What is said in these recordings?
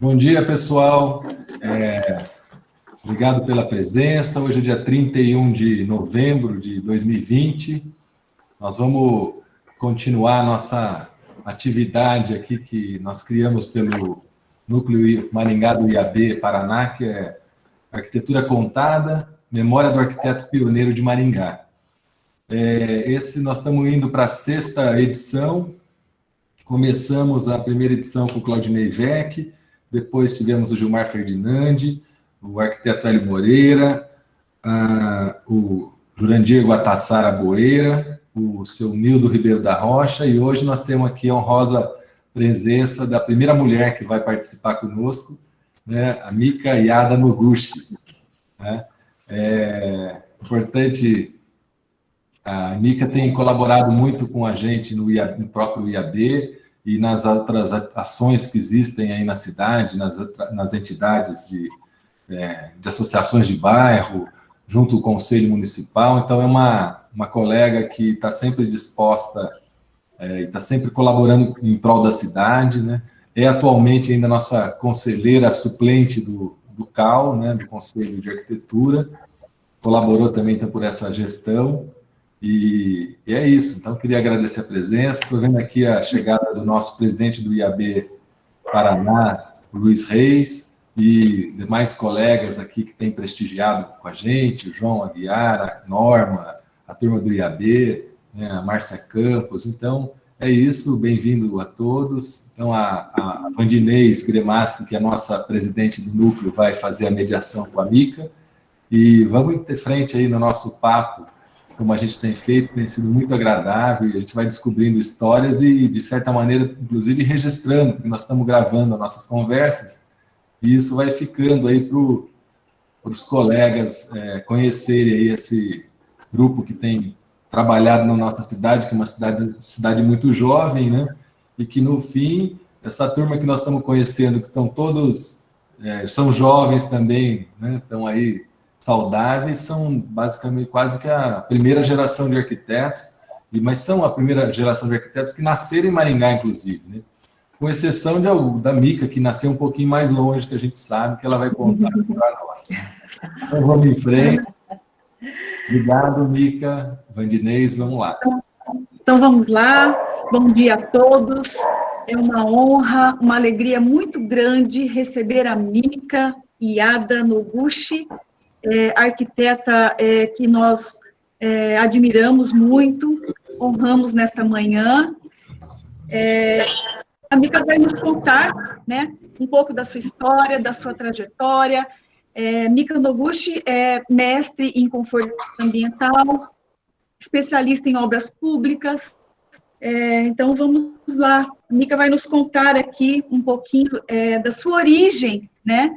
Bom dia, pessoal. Obrigado pela presença. Hoje é dia 31 de novembro de 2020. Nós vamos continuar a nossa atividade aqui que nós criamos pelo Núcleo Maringá do IAB Paraná, que é Arquitetura Contada, Memória do Arquiteto Pioneiro de Maringá. Nós estamos indo para a 6ª edição. Começamos a primeira edição com o Claudinei Vec, depois tivemos o Gilmar Ferdinandi, o arquiteto Hélio Moreira, o Jurandir Guatassara Boeira, o seu Nildo Ribeiro da Rocha, e hoje nós temos aqui a honrosa presença da primeira mulher que vai participar conosco, né, a Mika Yada Noguchi. Né? Importante, a Mika tem colaborado muito com a gente no próprio IAB, e nas outras ações que existem aí na cidade, nas entidades de associações de bairro, junto ao Conselho Municipal. Então, é uma colega que está sempre disposta, está sempre colaborando em prol da cidade, né? É atualmente ainda nossa conselheira suplente do CAL, né, do Conselho de Arquitetura, colaborou também então, por essa gestão. E é isso, então queria agradecer a presença. Estou vendo aqui a chegada do nosso presidente do IAB Paraná, Luiz Reis, e demais colegas aqui que têm prestigiado com a gente, o João Aguiar, a Norma, a turma do IAB, né, a Márcia Campos. Então, é isso, bem-vindo a todos. Então, a Vandinês Gremaschi, que é a nossa presidente do núcleo, vai fazer a mediação com a Mika, e vamos ter frente aí no nosso papo, como a gente tem feito, tem sido muito agradável, e a gente vai descobrindo histórias e, de certa maneira, inclusive registrando, porque nós estamos gravando as nossas conversas, e isso vai ficando aí para os colegas conhecerem aí esse grupo que tem trabalhado na nossa cidade, que é uma cidade muito jovem, né? E que, no fim, essa turma que nós estamos conhecendo, que estão todos, são jovens também, né? Estão aí saudáveis, são basicamente quase que a primeira geração de arquitetos, mas são a primeira geração de arquitetos que nasceram em Maringá, inclusive, né? Com exceção da Mika, que nasceu um pouquinho mais longe, que a gente sabe que ela vai contar para nós. Então, vamos em frente. Obrigado, Mika. Vandinês, vamos lá. Então, vamos lá. Bom dia a todos. É uma honra, uma alegria muito grande receber a Mika Yada Noguchi, arquiteta que nós admiramos muito, honramos nesta manhã. A Mika vai nos contar, né, um pouco da sua história, da sua trajetória. Mika Noguchi é mestre em conforto ambiental, especialista em obras públicas. Então, vamos lá. A Mika vai nos contar aqui um pouquinho da sua origem, né?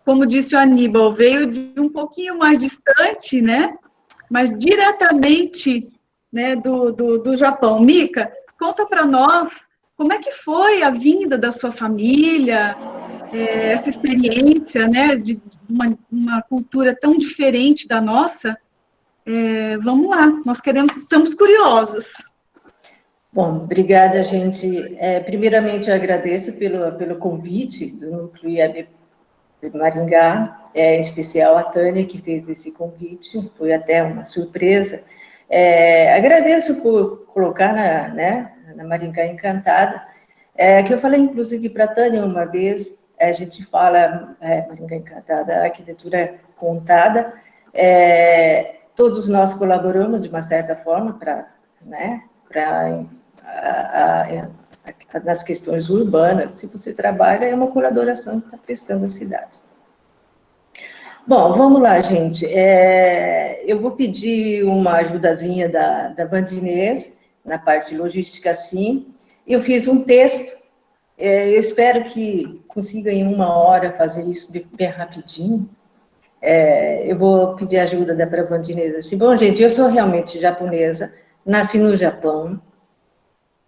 Como disse o Aníbal, veio de um pouquinho mais distante, né? Mas diretamente, né, do Japão. Mika, conta para nós como é que foi a vinda da sua família, essa experiência, né, de uma cultura tão diferente da nossa. Vamos lá, nós estamos curiosos. Bom, obrigada, gente. Primeiramente, eu agradeço pelo convite do Núcleo IAB de Maringá, em especial a Tânia, que fez esse convite, foi até uma surpresa. Agradeço por colocar na Maringá Encantada, que eu falei, inclusive, para a Tânia uma vez, a gente fala Maringá Encantada, arquitetura contada, todos nós colaboramos, de uma certa forma, nas questões urbanas. Se você trabalha, é uma colaboração que está prestando à cidade. Bom, vamos lá, gente. Eu vou pedir uma ajudazinha da Vandinês, na parte de logística, sim. Eu fiz um texto, eu espero que consiga em 1 hora fazer isso bem rapidinho. Eu vou pedir ajuda da Vandinês assim. Bom, gente, eu sou realmente japonesa, nasci no Japão.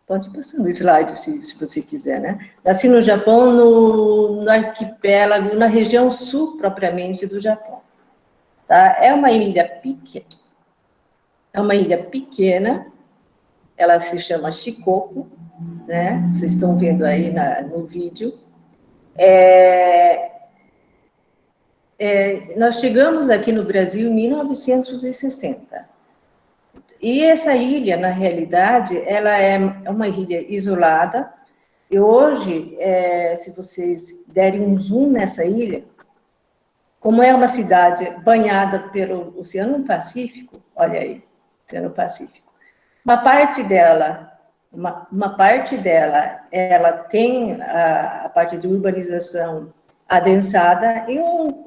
Pode ir passando o slide, se você quiser, né? Nasci no Japão, no arquipélago, na região sul, propriamente, do Japão. Tá? É uma ilha pequena, ela se chama Shikoku, né? Vocês estão vendo aí no vídeo. Nós chegamos aqui no Brasil em 1960. E essa ilha, na realidade, ela é uma ilha isolada. E hoje, se vocês derem um zoom nessa ilha, como é uma cidade banhada pelo Oceano Pacífico, olha aí, Oceano Pacífico, uma parte dela, ela tem a parte de urbanização adensada e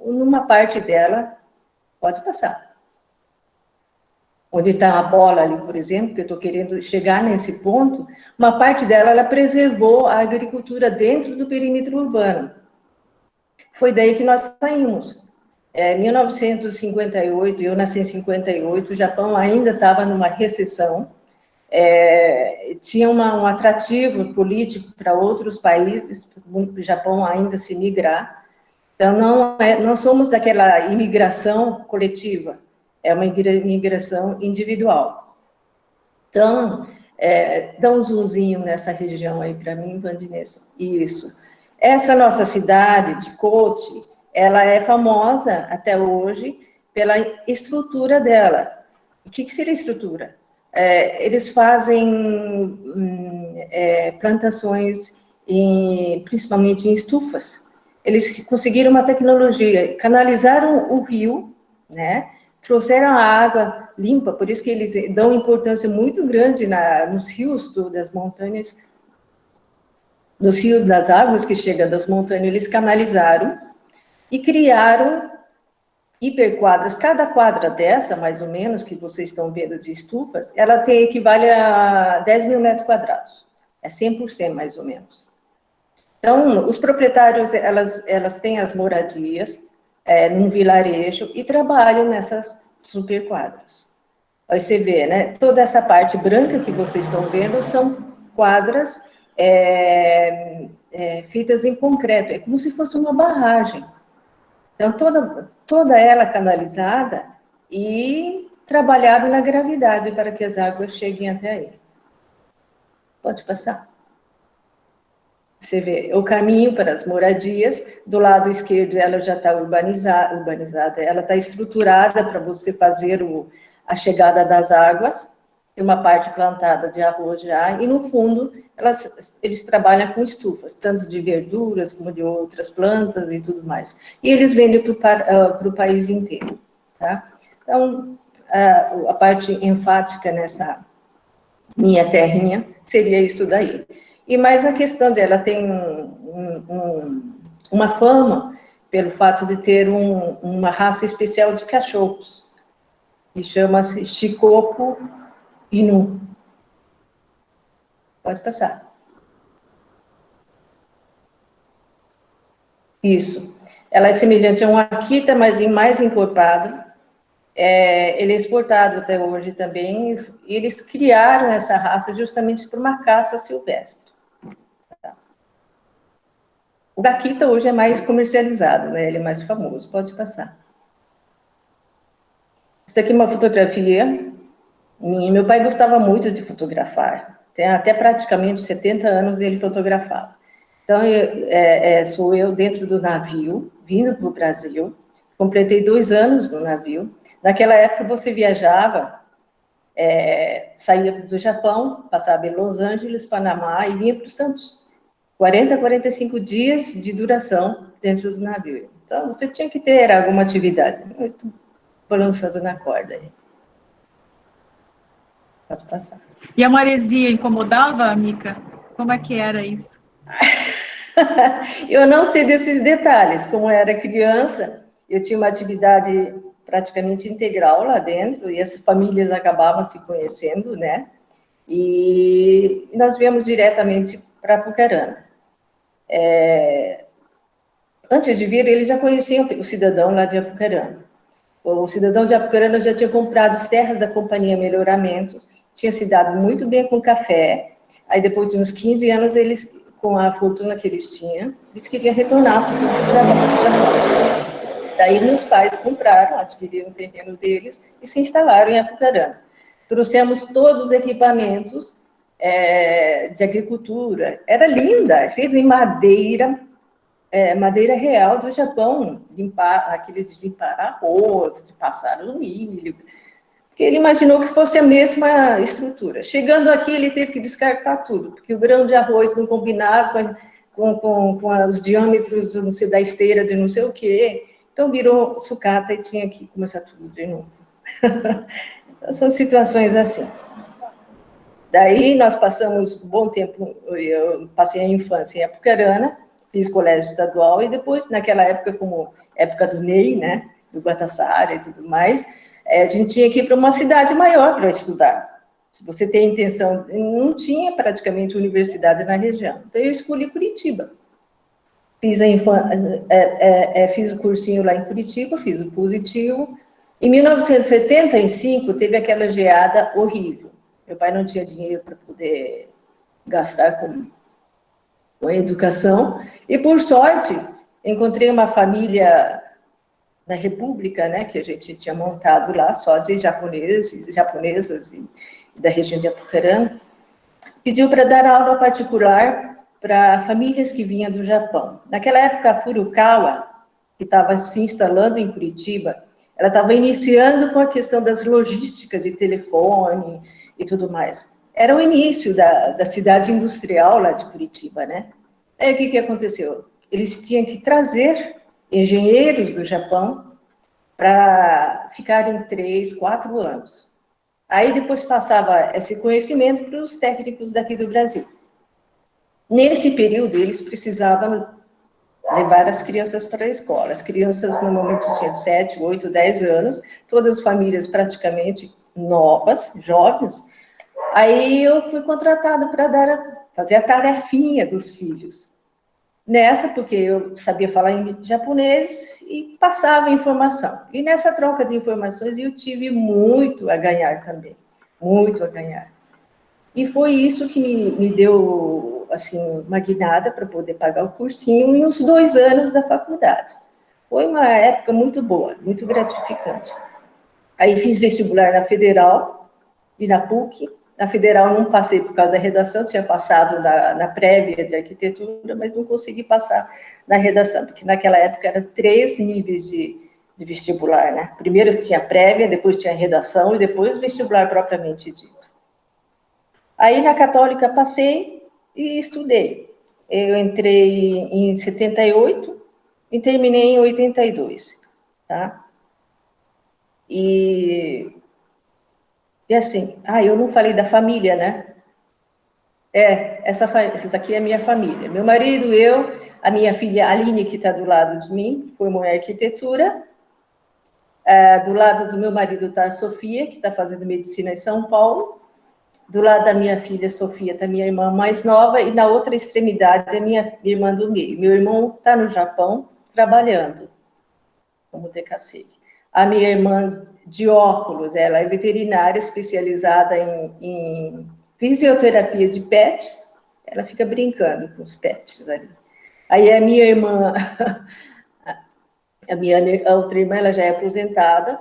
numa parte dela, pode passar. Onde está a bola ali, por exemplo, que eu estou querendo chegar nesse ponto, uma parte dela, ela preservou a agricultura dentro do perímetro urbano. Foi daí que nós saímos. Em 1958, eu nasci em 58, o Japão ainda estava numa recessão, tinha um atrativo político para outros países, o Japão ainda se migrar. Então, não somos daquela imigração coletiva, é uma imigração individual. Então, dá um zoomzinho nessa região aí para mim, Vandinesa. Isso. Essa nossa cidade de Cote, ela é famosa até hoje pela estrutura dela. O que seria estrutura? Eles fazem plantações, principalmente em estufas. Eles conseguiram uma tecnologia, canalizaram o rio, né? Trouxeram a água limpa, por isso que eles dão importância muito grande nos rios das montanhas, nos rios das águas que chegam das montanhas, eles canalizaram e criaram hiperquadras. Cada quadra dessa, mais ou menos, que vocês estão vendo de estufas, ela equivale a 10 mil metros quadrados. É 100% mais ou menos. Então, os proprietários, elas têm as moradias num vilarejo e trabalham nessas superquadras. Aí você vê, né? Toda essa parte branca que vocês estão vendo são quadras feitas em concreto. É como se fosse uma barragem. Então, toda ela canalizada e trabalhada na gravidade para que as águas cheguem até aí. Pode passar. Você vê o caminho para as moradias, do lado esquerdo ela já está urbanizada, ela está estruturada para você fazer a chegada das águas, tem uma parte plantada de arroz já, e no fundo eles trabalham com estufas, tanto de verduras como de outras plantas e tudo mais. E eles vendem para o país inteiro, tá? Então, a parte enfática nessa minha terrinha seria isso daí. E mais a questão dela tem uma fama pelo fato de ter uma raça especial de cachorros, que chama-se Shikoku Inu. Pode passar. Isso. Ela é semelhante a um Akita, mas mais encorpado. Ele é exportado até hoje também. E eles criaram essa raça justamente por uma caça silvestre. O Akita hoje é mais comercializado, né? Ele é mais famoso. Pode passar. Isso aqui é uma fotografia. Meu pai gostava muito de fotografar. Tem até praticamente 70 anos ele fotografava. Então, sou eu dentro do navio, vindo para o Brasil. Completei 2 anos no navio. Naquela época, você viajava, saía do Japão, passava em Los Angeles, Panamá e vinha para o Santos. 40 a 45 dias de duração dentro do navio. Então, você tinha que ter alguma atividade. Eu estou balançando na corda aí. Pode passar. E a maresia incomodava, Mica? Como é que era isso? Eu não sei desses detalhes. Como eu era criança, eu tinha uma atividade praticamente integral lá dentro, e as famílias acabavam se conhecendo, né? E nós viemos diretamente para Apucarana. Antes de vir, eles já conheciam o cidadão lá de Apucarana. O cidadão de Apucarana já tinha comprado as terras da Companhia Melhoramentos, tinha se dado muito bem com café. Aí, depois de uns 15 anos, eles, com a fortuna que eles tinham, eles queriam retornar para o Japão. Daí, meus pais compraram, adquiriram o terreno deles e se instalaram em Apucarana. Trouxemos todos os equipamentos de agricultura. Era linda, feito em madeira, madeira real do Japão, aqueles de limpar arroz, de passar o milho, porque ele imaginou que fosse a mesma estrutura. Chegando aqui, ele teve que descartar tudo, porque o grão de arroz não combinava com os diâmetros da esteira de não sei o quê, então virou sucata e tinha que começar tudo de novo. São situações assim. Daí nós passamos um bom tempo, eu passei a infância em Apucarana, fiz colégio estadual, e depois, naquela época, como época do Ney, né, do Guatassara e tudo mais, a gente tinha que ir para uma cidade maior para estudar. Se você tem intenção, não tinha praticamente universidade na região. Então, eu escolhi Curitiba. Fiz o cursinho lá em Curitiba, fiz o positivo. Em 1975, teve aquela geada horrível. Meu pai não tinha dinheiro para poder gastar com a educação. E, por sorte, encontrei uma família da República, né, que a gente tinha montado lá, só de japonesas e da região de Apucarana. Pediu para dar aula particular para famílias que vinham do Japão. Naquela época, a Furukawa, que estava se instalando em Curitiba, ela estava iniciando com a questão das logísticas de telefone e tudo mais. Era o início da cidade industrial lá de Curitiba, né? Aí o que aconteceu? Eles tinham que trazer engenheiros do Japão para ficarem 3, 4 anos. Aí depois passava esse conhecimento para os técnicos daqui do Brasil. Nesse período, eles precisavam levar as crianças para a escola. As crianças normalmente tinham 7, 8, 10 anos, todas as famílias praticamente novas, jovens. Aí eu fui contratada para fazer a tarefinha dos filhos. Nessa, porque eu sabia falar em japonês e passava informação. E nessa troca de informações eu tive muito a ganhar também, muito a ganhar. E foi isso que me deu, assim, uma guinada para poder pagar o cursinho e uns 2 anos da faculdade. Foi uma época muito boa, muito gratificante. Aí fiz vestibular na Federal e na PUC. Na Federal não passei por causa da redação, tinha passado na prévia de arquitetura, mas não consegui passar na redação, porque naquela época eram 3 níveis de vestibular, né? Primeiro tinha prévia, depois tinha redação e depois vestibular propriamente dito. Aí na Católica passei e estudei. Eu entrei em 78 e terminei em 82, tá? E assim, eu não falei da família, né? Essa daqui é a minha família. Meu marido, eu, a minha filha Aline, que está do lado de mim, que formou em arquitetura. Do lado do meu marido está a Sofia, que está fazendo medicina em São Paulo. Do lado da minha filha Sofia está minha irmã mais nova, e na outra extremidade é minha irmã do meio. Meu irmão está no Japão, trabalhando como decassegue. A minha irmã de óculos, ela é veterinária especializada em fisioterapia de pets, ela fica brincando com os pets ali. Aí a minha irmã, a outra irmã, ela já é aposentada,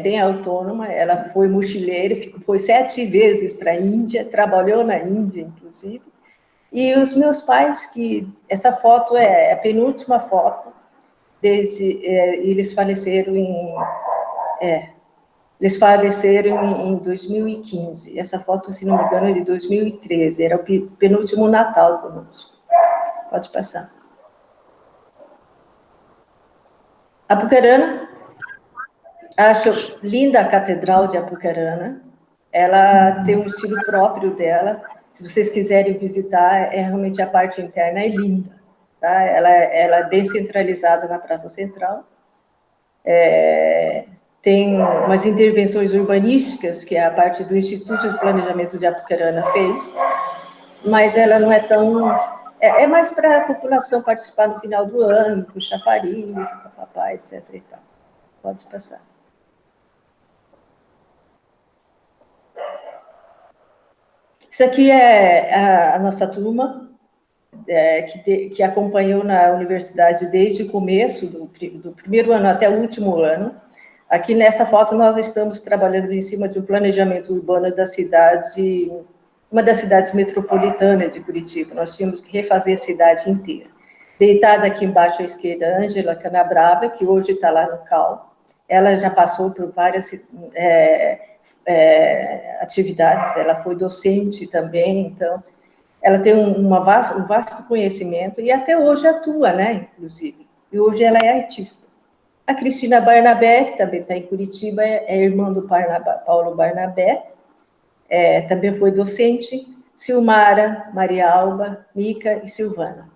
bem autônoma, ela foi mochileira, foi 7 vezes para a Índia, trabalhou na Índia, inclusive. E os meus pais, que essa foto é a penúltima foto, eles faleceram em 2015. Essa foto, se não me engano, é de 2013. Era o penúltimo Natal conosco. Pode passar. Apucarana. Acho linda a Catedral de Apucarana. Ela tem um estilo próprio dela. Se vocês quiserem visitar, realmente a parte interna é linda. Tá? Ela é bem centralizada na Praça Central. Tem umas intervenções urbanísticas que a parte do Instituto de Planejamento de Apucarana fez, mas ela não é tão... É mais para a população participar no final do ano, com chafariz, papai, etc. E tal. Pode passar. Isso aqui é a nossa turma, que acompanhou na universidade desde o começo, do primeiro ano até o último ano. Aqui nessa foto nós estamos trabalhando em cima de um planejamento urbano da cidade, uma das cidades metropolitanas de Curitiba. Nós tínhamos que refazer a cidade inteira. Deitada aqui embaixo à esquerda, Ângela Canabrava, que hoje está lá no CAL. Ela já passou por várias atividades, ela foi docente também, então, ela tem um vasto conhecimento e até hoje atua, né, inclusive. E hoje ela é artista. A Cristina Barnabé, que também está em Curitiba, é irmã do Paulo Barnabé, também foi docente. Silmara, Maria Alba, Mica e Silvana.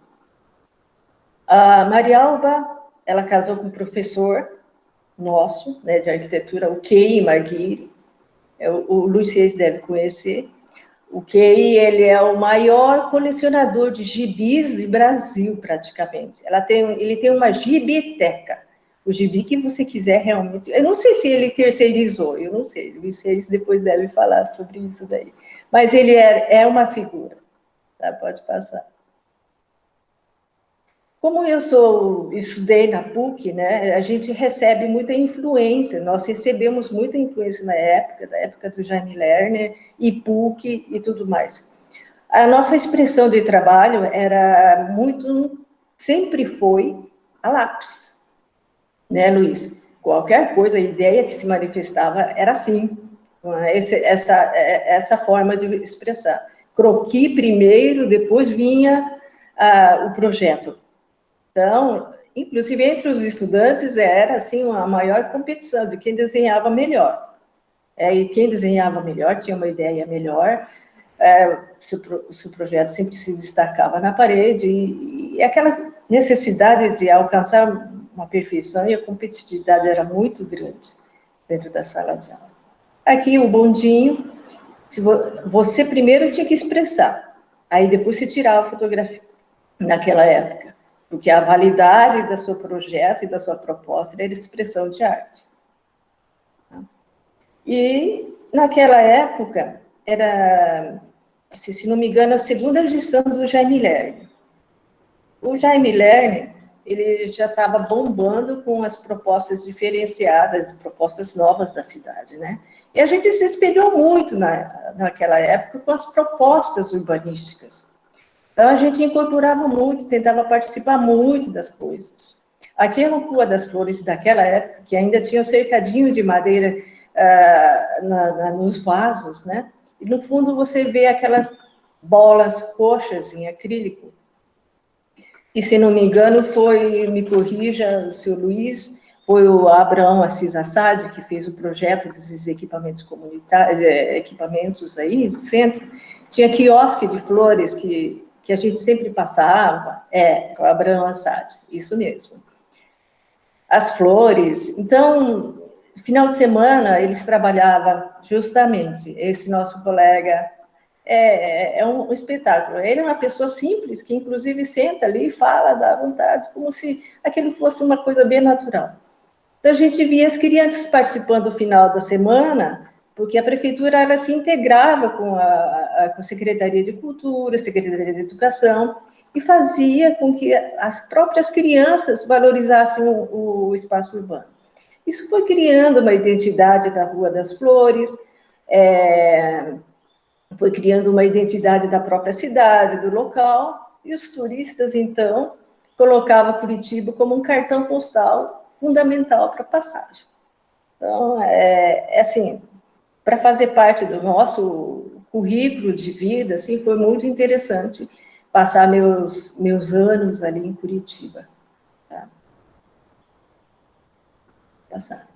A Maria Alba, ela casou com um professor nosso, né, de arquitetura, o Kei Marguiri, o Luiz Reis deve conhecer. O Kei, ele é o maior colecionador de gibis do Brasil, praticamente. Ele tem uma gibiteca. O gibi que você quiser realmente... Eu não sei se ele terceirizou, eu não sei. O Luiz Reis depois deve falar sobre isso daí. Mas ele é uma figura. Tá? Pode passar. Como eu estudei na PUC, né, a gente recebe muita influência, nós recebemos muita influência da época do Jaime Lerner, e PUC e tudo mais. A nossa expressão de trabalho era sempre foi a lápis, né, Luiz? Qualquer coisa, a ideia que se manifestava era assim, essa forma de expressar. Croquis primeiro, depois vinha o projeto. Então, inclusive entre os estudantes era assim a maior competição de quem desenhava melhor. E quem desenhava melhor tinha uma ideia melhor, seu projeto sempre se destacava na parede, e aquela necessidade de alcançar uma perfeição e a competitividade era muito grande dentro da sala de aula. Aqui o bondinho, você primeiro tinha que expressar, aí depois você tirava a fotografia naquela época, porque a validade do seu projeto e da sua proposta era expressão de arte. E, naquela época, era, se não me engano, a segunda gestão do Jaime Lerner. O Jaime Lerner, ele já estava bombando com as propostas diferenciadas, propostas novas da cidade, né? E a gente se espelhou muito naquela época com as propostas urbanísticas. Então, a gente incorporava muito, tentava participar muito das coisas. Aqui é uma Rua das Flores daquela época, que ainda tinha um cercadinho de madeira nos vasos, né? E, no fundo, você vê aquelas bolas roxas em acrílico. E, se não me engano, me corrija, o senhor Luiz, foi o Abraão Assis Assad, que fez o projeto desses equipamentos comunitários, equipamentos aí no centro. Tinha quiosque de flores que a gente sempre passava, o Abraão Assad, isso mesmo. As flores, então, final de semana, eles trabalhavam justamente, esse nosso colega, é um espetáculo, ele é uma pessoa simples, que inclusive senta ali e fala, dá vontade, como se aquilo fosse uma coisa bem natural. Então, a gente via as crianças participando do final da semana, porque a prefeitura ela se integrava com a Secretaria de Cultura, a Secretaria de Educação, e fazia com que as próprias crianças valorizassem o espaço urbano. Isso foi criando uma identidade da Rua das Flores, foi criando uma identidade da própria cidade, do local, e os turistas, então, colocavam Curitiba como um cartão postal fundamental para a passagem. Então, assim, para fazer parte do nosso currículo de vida, assim, foi muito interessante passar meus anos ali em Curitiba. Tá? Passar.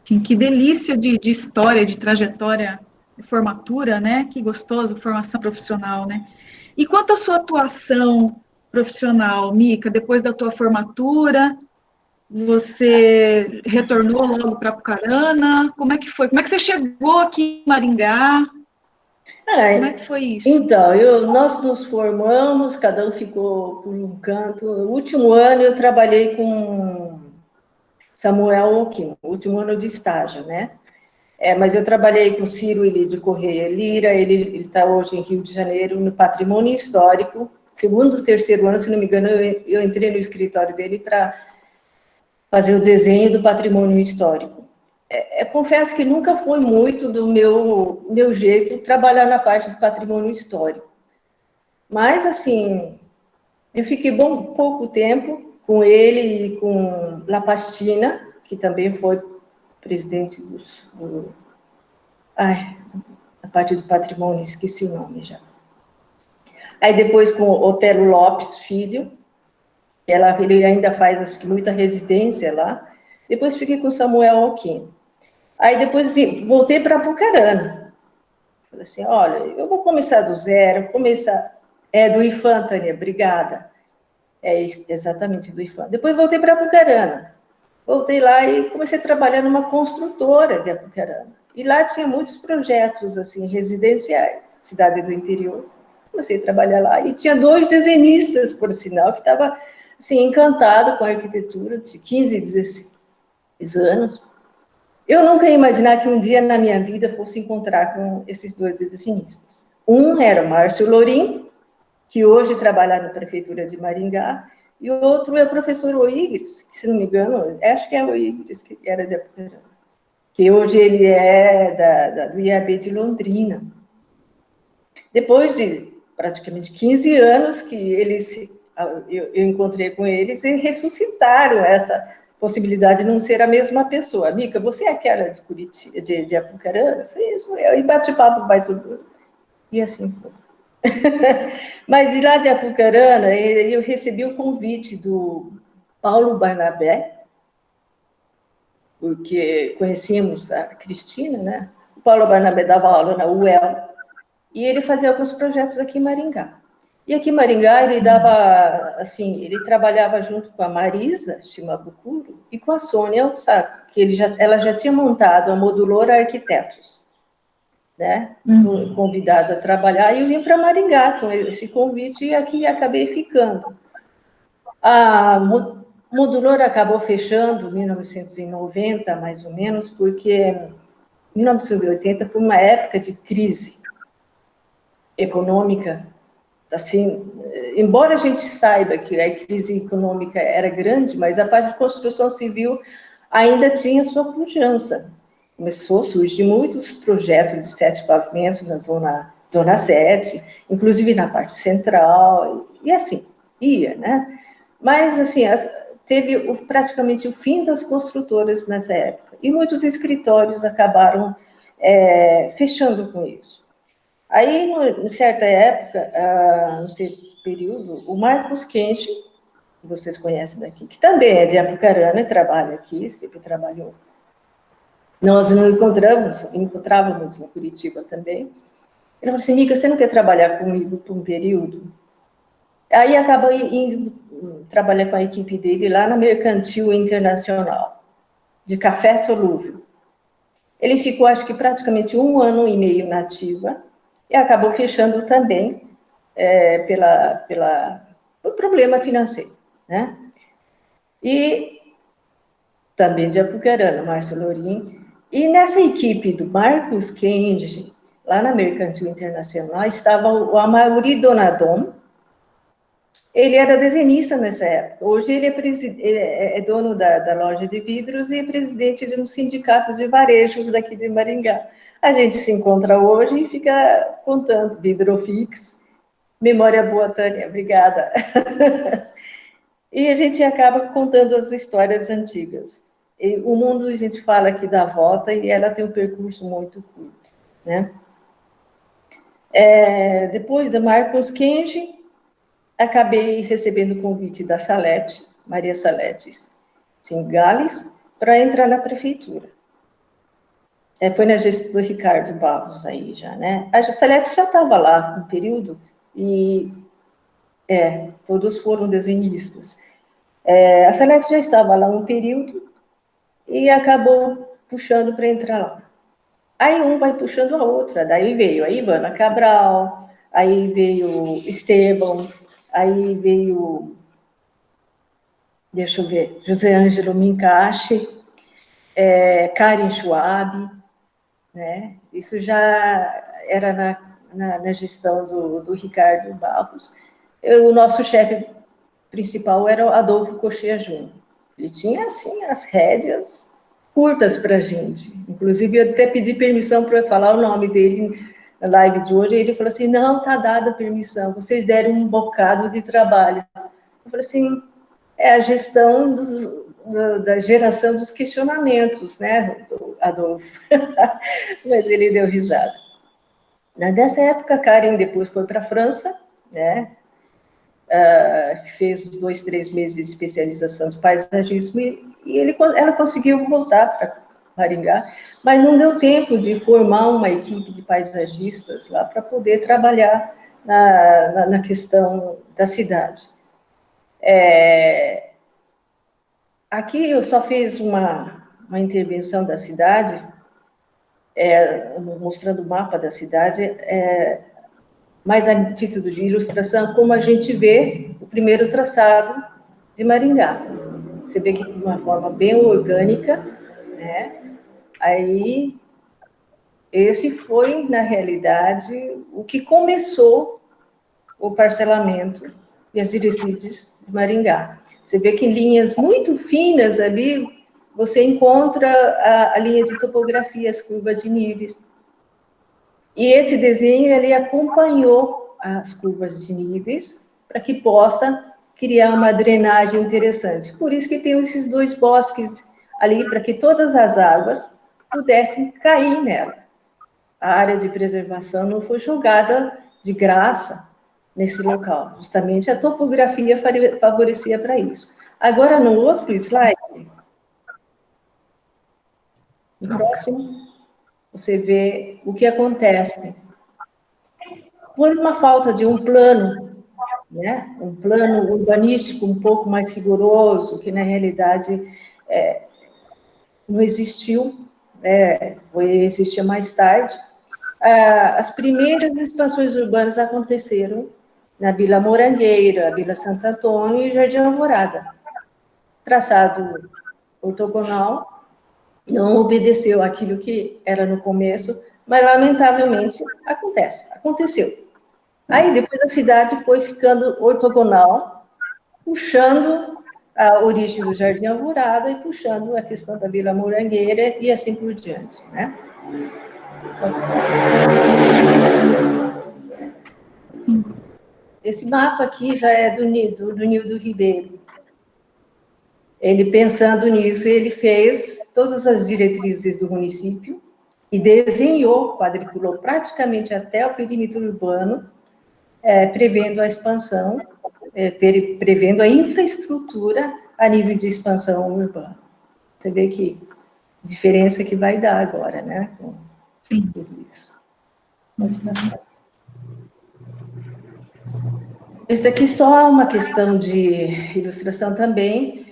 Sim, que delícia de história, de trajetória, de formatura, né? Que gostoso, formação profissional, né? E quanto à sua atuação profissional, Mica, depois da tua formatura, você retornou logo para Apucarana? Como é que foi? Como é que você chegou aqui em Maringá? Como é que foi isso? Então, nós nos formamos, cada um ficou por um canto. No último ano, eu trabalhei com Samuel Oquim, último ano de estágio, né? Mas eu trabalhei com Ciro de Correia Lira, ele está hoje em Rio de Janeiro, no Patrimônio Histórico. Segundo, terceiro ano, se não me engano, eu entrei no escritório dele para fazer o desenho do patrimônio histórico. Confesso que nunca foi muito do meu jeito trabalhar na parte do patrimônio histórico. Mas, assim, Eu fiquei pouco tempo com ele e com Lapastina, que também foi presidente a parte do patrimônio, esqueci o nome já. Aí depois com o Otelo Lopes, filho, ele ainda faz, acho que, muita residência lá. Depois fiquei com Samuel Alquim. Aí depois voltei para Apucarana. Falei assim, olha, eu vou começar do zero, do IFAM, Tânia, obrigada. Exatamente, do IFAM. Depois voltei para Apucarana. Voltei lá e comecei a trabalhar numa construtora de Apucarana. E lá tinha muitos projetos, assim, residenciais, cidade do interior. Comecei a trabalhar lá. E tinha 2 desenhistas, por sinal, que estavam, assim, encantados com a arquitetura, de 15, 16 anos. Eu nunca ia imaginar que um dia na minha vida fosse encontrar com esses 2 desenhistas. Um era o Márcio Lorim, que hoje trabalha na prefeitura de Maringá, e o outro é o professor Oigres, que, se não me engano, acho que é o Oigres, que era de Apucarana, que hoje ele é do IAB de Londrina. Depois de praticamente 15 anos que eu encontrei com eles e ressuscitaram essa possibilidade de não ser a mesma pessoa. Mica, você é aquela de Curitiba, de Apucarana? Isso, e bate-papo vai tudo. E assim foi. Mas de lá de Apucarana, eu recebi o convite do Paulo Barnabé, porque conhecíamos a Cristina, né? O Paulo Barnabé dava aula na UEL, e ele fazia alguns projetos aqui em Maringá. E aqui em Maringá ele dava, assim, ele trabalhava junto com a Marisa Shimabukuro e com a Sônia, sabe, que ela já tinha montado a Modulor Arquitetos, né? Convidada a trabalhar, e eu vim para Maringá com esse convite e aqui acabei ficando. A Modulor acabou fechando em 1990, mais ou menos, porque 1980 foi uma época de crise econômica, assim, embora a gente saiba que a crise econômica era grande, mas a parte de construção civil ainda tinha sua pujança. Começou a surgir muitos projetos de 7 pavimentos na zona 7, inclusive na parte central, e assim, ia, né? Mas, assim, teve praticamente o fim das construtoras nessa época, e muitos escritórios acabaram fechando com isso. Aí, em certa época, no seu período, o Marcos Kenji, que vocês conhecem daqui, que também é de Apucarana e trabalha aqui, sempre trabalhou. Nós nos encontrávamos em Curitiba também. Ele falou assim, Mica, você não quer trabalhar comigo por um período? Aí acaba indo trabalhar com a equipe dele lá na Mercantil Internacional, de café solúvel. Ele ficou, acho que praticamente 1 ano e meio na ativa, e acabou fechando também por problema financeiro, né? E também de Apucarana, Márcio Lorim. E nessa equipe do Marcos Kenji, lá na Mercantil Internacional, estava o Amaury Donadon. Ele era desenhista nessa época. Hoje ele é dono da loja de vidros e é presidente de um sindicato de varejos daqui de Maringá. A gente se encontra hoje e fica contando Vidrofix. Memória boa, Tânia, obrigada. E a gente acaba contando as histórias antigas. E o mundo, a gente fala que dá volta e ela tem um percurso muito curto, né? Depois da Marcos Kenji, acabei recebendo o convite da Salete, Maria Salete Singales, para entrar na prefeitura. Foi na gestão do Ricardo Barros aí já, né? A Salete já estava lá no período e todos foram desenhistas. A Salete já estava lá um período e acabou puxando para entrar lá. Aí um vai puxando a outra, daí veio a Ivana Cabral, aí veio Estevão, aí veio, deixa eu ver, José Ângelo Mincache, Karen Schwab, né? Isso já era na gestão do Ricardo Barros. O nosso chefe principal era o Adolfo Cochea Júnior. Ele tinha, assim, as rédeas curtas para a gente. Inclusive, eu até pedi permissão para falar o nome dele na live de hoje, e ele falou assim, não, está dada a permissão, vocês deram um bocado de trabalho. falei assim, é a gestão da geração dos questionamentos, né, Adolfo? Mas ele deu risada. Nessa época, a Karen depois foi para a França, né, fez uns 2, 3 meses de especialização de paisagismo e ela conseguiu voltar para Maringá, mas não deu tempo de formar uma equipe de paisagistas lá para poder trabalhar na questão da cidade. Aqui eu só fiz uma intervenção da cidade, mostrando o mapa da cidade, mais a título de ilustração, como a gente vê o primeiro traçado de Maringá. Você vê que de uma forma bem orgânica, né? Aí, esse foi, na realidade, o que começou o parcelamento e as diretrizes de Maringá. Você vê que em linhas muito finas ali, você encontra a linha de topografia, as curvas de níveis. E esse desenho, ele acompanhou as curvas de níveis para que possa criar uma drenagem interessante. Por isso que tem esses 2 bosques ali, para que todas as águas pudessem cair nela. A área de preservação não foi jogada de graça nesse local. Justamente a topografia favorecia para isso. Agora, no outro slide, no próximo, você vê o que acontece. Por uma falta de um plano, né, um plano urbanístico um pouco mais rigoroso, que na realidade não existiu, existia mais tarde, as primeiras expansões urbanas aconteceram na Vila Morangueira, Vila Santo Antônio e Jardim Alvorada. Traçado ortogonal, não obedeceu aquilo que era no começo, mas, lamentavelmente, aconteceu. Aí, depois, a cidade foi ficando ortogonal, puxando a origem do Jardim Alvorada e puxando a questão da Vila Morangueira e assim por diante, né? Pode passar. Sim. Esse mapa aqui já é do Nildo Ribeiro. Ele, pensando nisso, ele fez todas as diretrizes do município e desenhou, quadriculou praticamente até o perímetro urbano, prevendo a expansão, prevendo a infraestrutura a nível de expansão urbana. Você vê que diferença que vai dar agora, né? Com tudo isso. Pode passar. Esse aqui só é uma questão de ilustração também.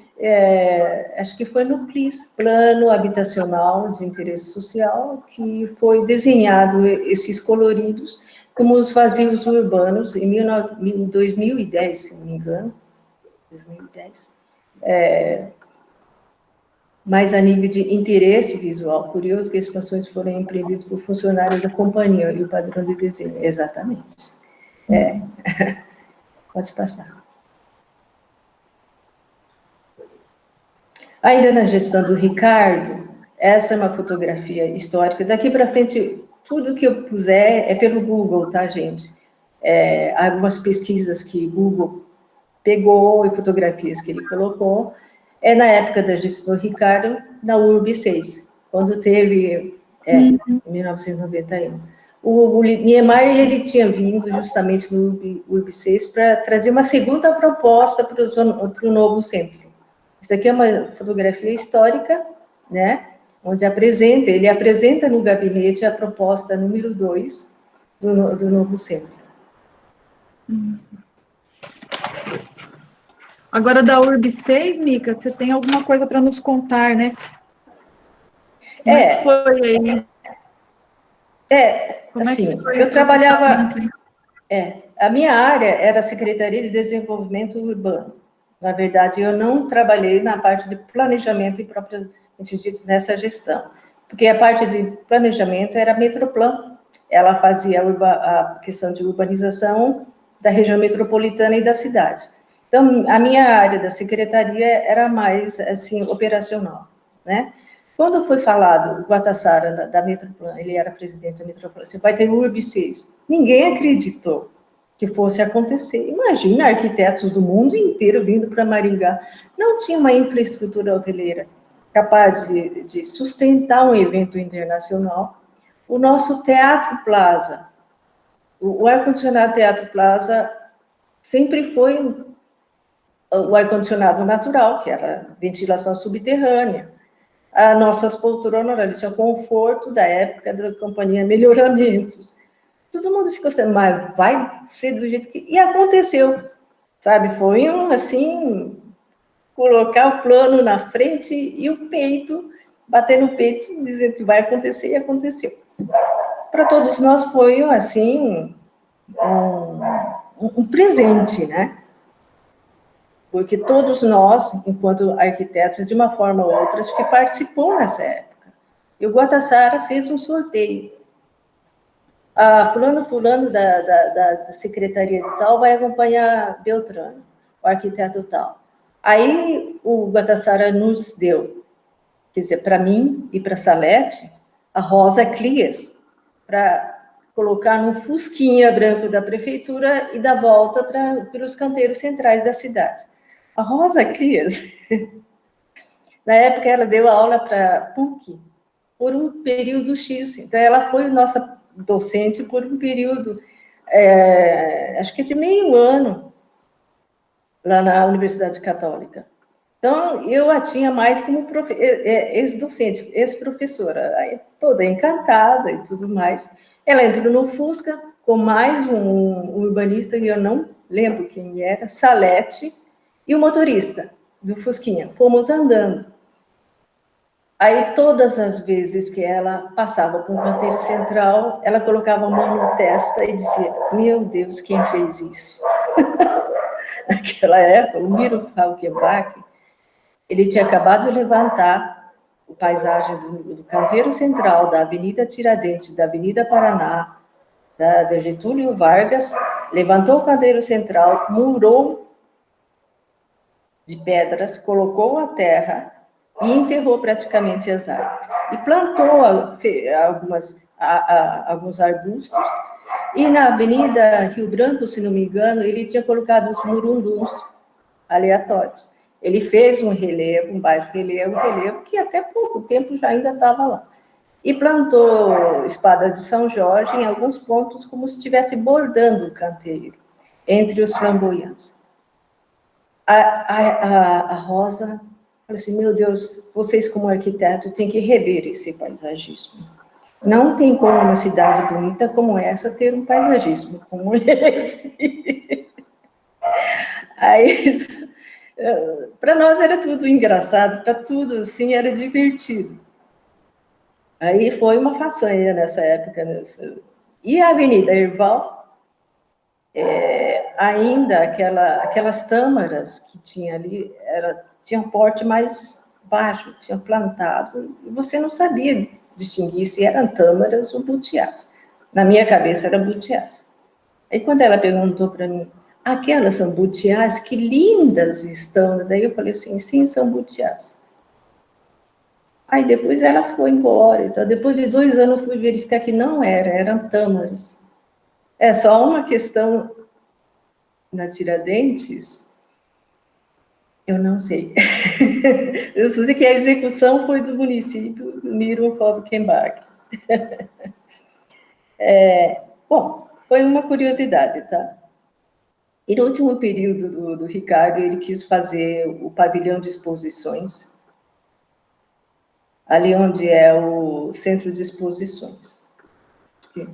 Acho que foi no PLIS, Plano Habitacional de Interesse Social, que foi desenhado esses coloridos como os vazios urbanos em 2010, se não me engano, 2010, mas a nível de interesse visual. Curioso que as expansões foram empreendidas por funcionários da companhia e o padrão de desenho. Exatamente. Pode passar. Ainda na gestão do Ricardo, essa é uma fotografia histórica. Daqui para frente, tudo que eu puser é pelo Google, tá, gente? Algumas pesquisas que o Google pegou e fotografias que ele colocou. Na época da gestão do Ricardo, na URB 6, quando teve, em 1991. O Niemeyer, ele tinha vindo justamente no URB 6 para trazer uma segunda proposta para o novo centro. Isso aqui é uma fotografia histórica, né, onde ele apresenta no gabinete a proposta número 2 do novo centro. Agora, da URB 6, Mica, você tem alguma coisa para nos contar, né? Como é que foi aí? Assim, eu trabalhava... a minha área era a Secretaria de Desenvolvimento Urbano. Na verdade, eu não trabalhei na parte de planejamento e propriamente dito nessa gestão, porque a parte de planejamento era a Metroplan. Ela fazia a questão de urbanização da região metropolitana e da cidade. Então, a minha área da secretaria era mais, assim, operacional, né? Quando foi falado, o Guatassara, da Metroplan, ele era presidente da Metroplan, você vai ter o URB 6. Ninguém acreditou. que fosse acontecer. Imagina arquitetos do mundo inteiro vindo para Maringá. Não tinha uma infraestrutura hoteleira capaz de sustentar um evento internacional. O nosso Teatro Plaza, o ar-condicionado Teatro Plaza sempre foi o ar-condicionado natural, que era ventilação subterrânea. As nossas poltronas, ali tinha conforto da época da companhia Melhoramentos. Todo mundo ficou assim, mas vai ser do jeito que... E aconteceu, sabe? Foi assim, colocar o plano na frente e o peito, bater no peito, dizer que vai acontecer, e aconteceu. Para todos nós foi, assim, um presente, né? Porque todos nós, enquanto arquitetos, de uma forma ou outra, acho que participou nessa época. E o Guatassara fez um sorteio. Fulano da secretaria de tal vai acompanhar Beltrano, o arquiteto tal. Aí o Guatassara nos deu, quer dizer, para mim e para a Salete, a Rosa Clias, para colocar no fusquinha branco da prefeitura e dar volta pelos canteiros centrais da cidade. A Rosa Clias, na época, ela deu aula para PUC por um período X. Então, ela foi nossa docente por um período, acho que de meio ano, lá na Universidade Católica. Então, eu a tinha mais como ex-docente, ex-professora, toda encantada e tudo mais. Ela entrou no Fusca com mais um urbanista, e eu não lembro quem era, Salete, e o motorista do Fusquinha. Fomos andando. Aí, todas as vezes que ela passava por um canteiro central, ela colocava a mão na testa e dizia, meu Deus, quem fez isso? Naquela época, o Miro Falkenbach, ele tinha acabado de levantar a paisagem do canteiro central, da Avenida Tiradentes, da Avenida Paraná, da Getúlio Vargas, levantou o canteiro central, murou de pedras, colocou a terra e enterrou praticamente as árvores. E plantou alguns arbustos, e na Avenida Rio Branco, se não me engano, ele tinha colocado os murunduns aleatórios. Ele fez um relevo, um baixo relevo, que até pouco tempo já ainda estava lá. E plantou espada de São Jorge em alguns pontos, como se estivesse bordando o canteiro, entre os flamboyantes. A Rosa falou assim, meu Deus, vocês como arquiteto têm que rever esse paisagismo. Não tem como uma cidade bonita como essa ter um paisagismo como esse. Aí, para nós era tudo engraçado, para tudo assim era divertido. Aí foi uma façanha nessa época. E a Avenida Herval, ainda aquelas tâmaras que tinha ali, tinha um porte mais baixo, tinha plantado, e você não sabia distinguir se eram tâmaras ou butiás. Na minha cabeça era butiás. Aí quando ela perguntou para mim, aquelas são butiás, que lindas estão. Daí eu falei assim, sim, são butiás. Aí depois ela foi embora. Então, depois de 2 anos, eu fui verificar que não eram tâmaras. É só uma questão na Tiradentes, eu não sei. Eu só sei que a execução foi do município do Miro Falkenbach. Bom, foi uma curiosidade, tá? E no último período do Ricardo, ele quis fazer o pavilhão de exposições, ali onde é o centro de exposições. Acho que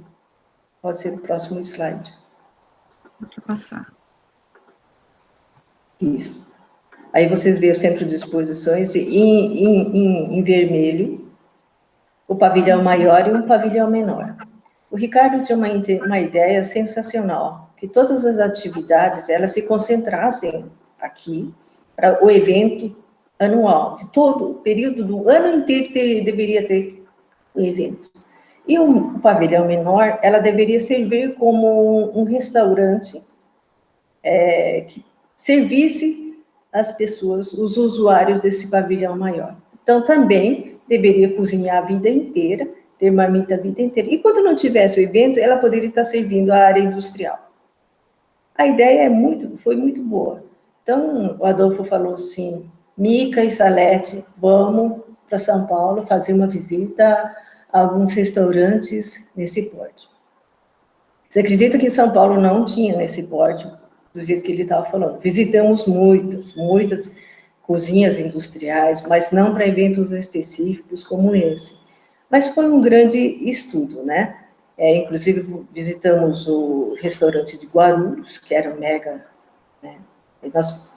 pode ser o próximo slide. Pode passar. Isso. Aí vocês veem o centro de exposições em vermelho, o pavilhão maior e um pavilhão menor. O Ricardo tinha uma ideia sensacional, que todas as atividades elas se concentrassem aqui para o evento anual, de todo o período do ano inteiro deveria ter o evento. E o pavilhão menor, ela deveria servir como um restaurante que servisse as pessoas, os usuários desse pavilhão maior. Então, também deveria cozinhar a vida inteira, ter marmita a vida inteira. E quando não tivesse o evento, ela poderia estar servindo a área industrial. A ideia foi muito boa. Então, o Adolfo falou assim, Mica e Salete, vamos para São Paulo fazer uma visita a alguns restaurantes nesse porte. Você acredita que em São Paulo não tinha nesse porte, do jeito que ele estava falando? Visitamos muitas cozinhas industriais, mas não para eventos específicos como esse. Mas foi um grande estudo, né? Inclusive, visitamos o restaurante de Guarulhos, que era mega, né? E nós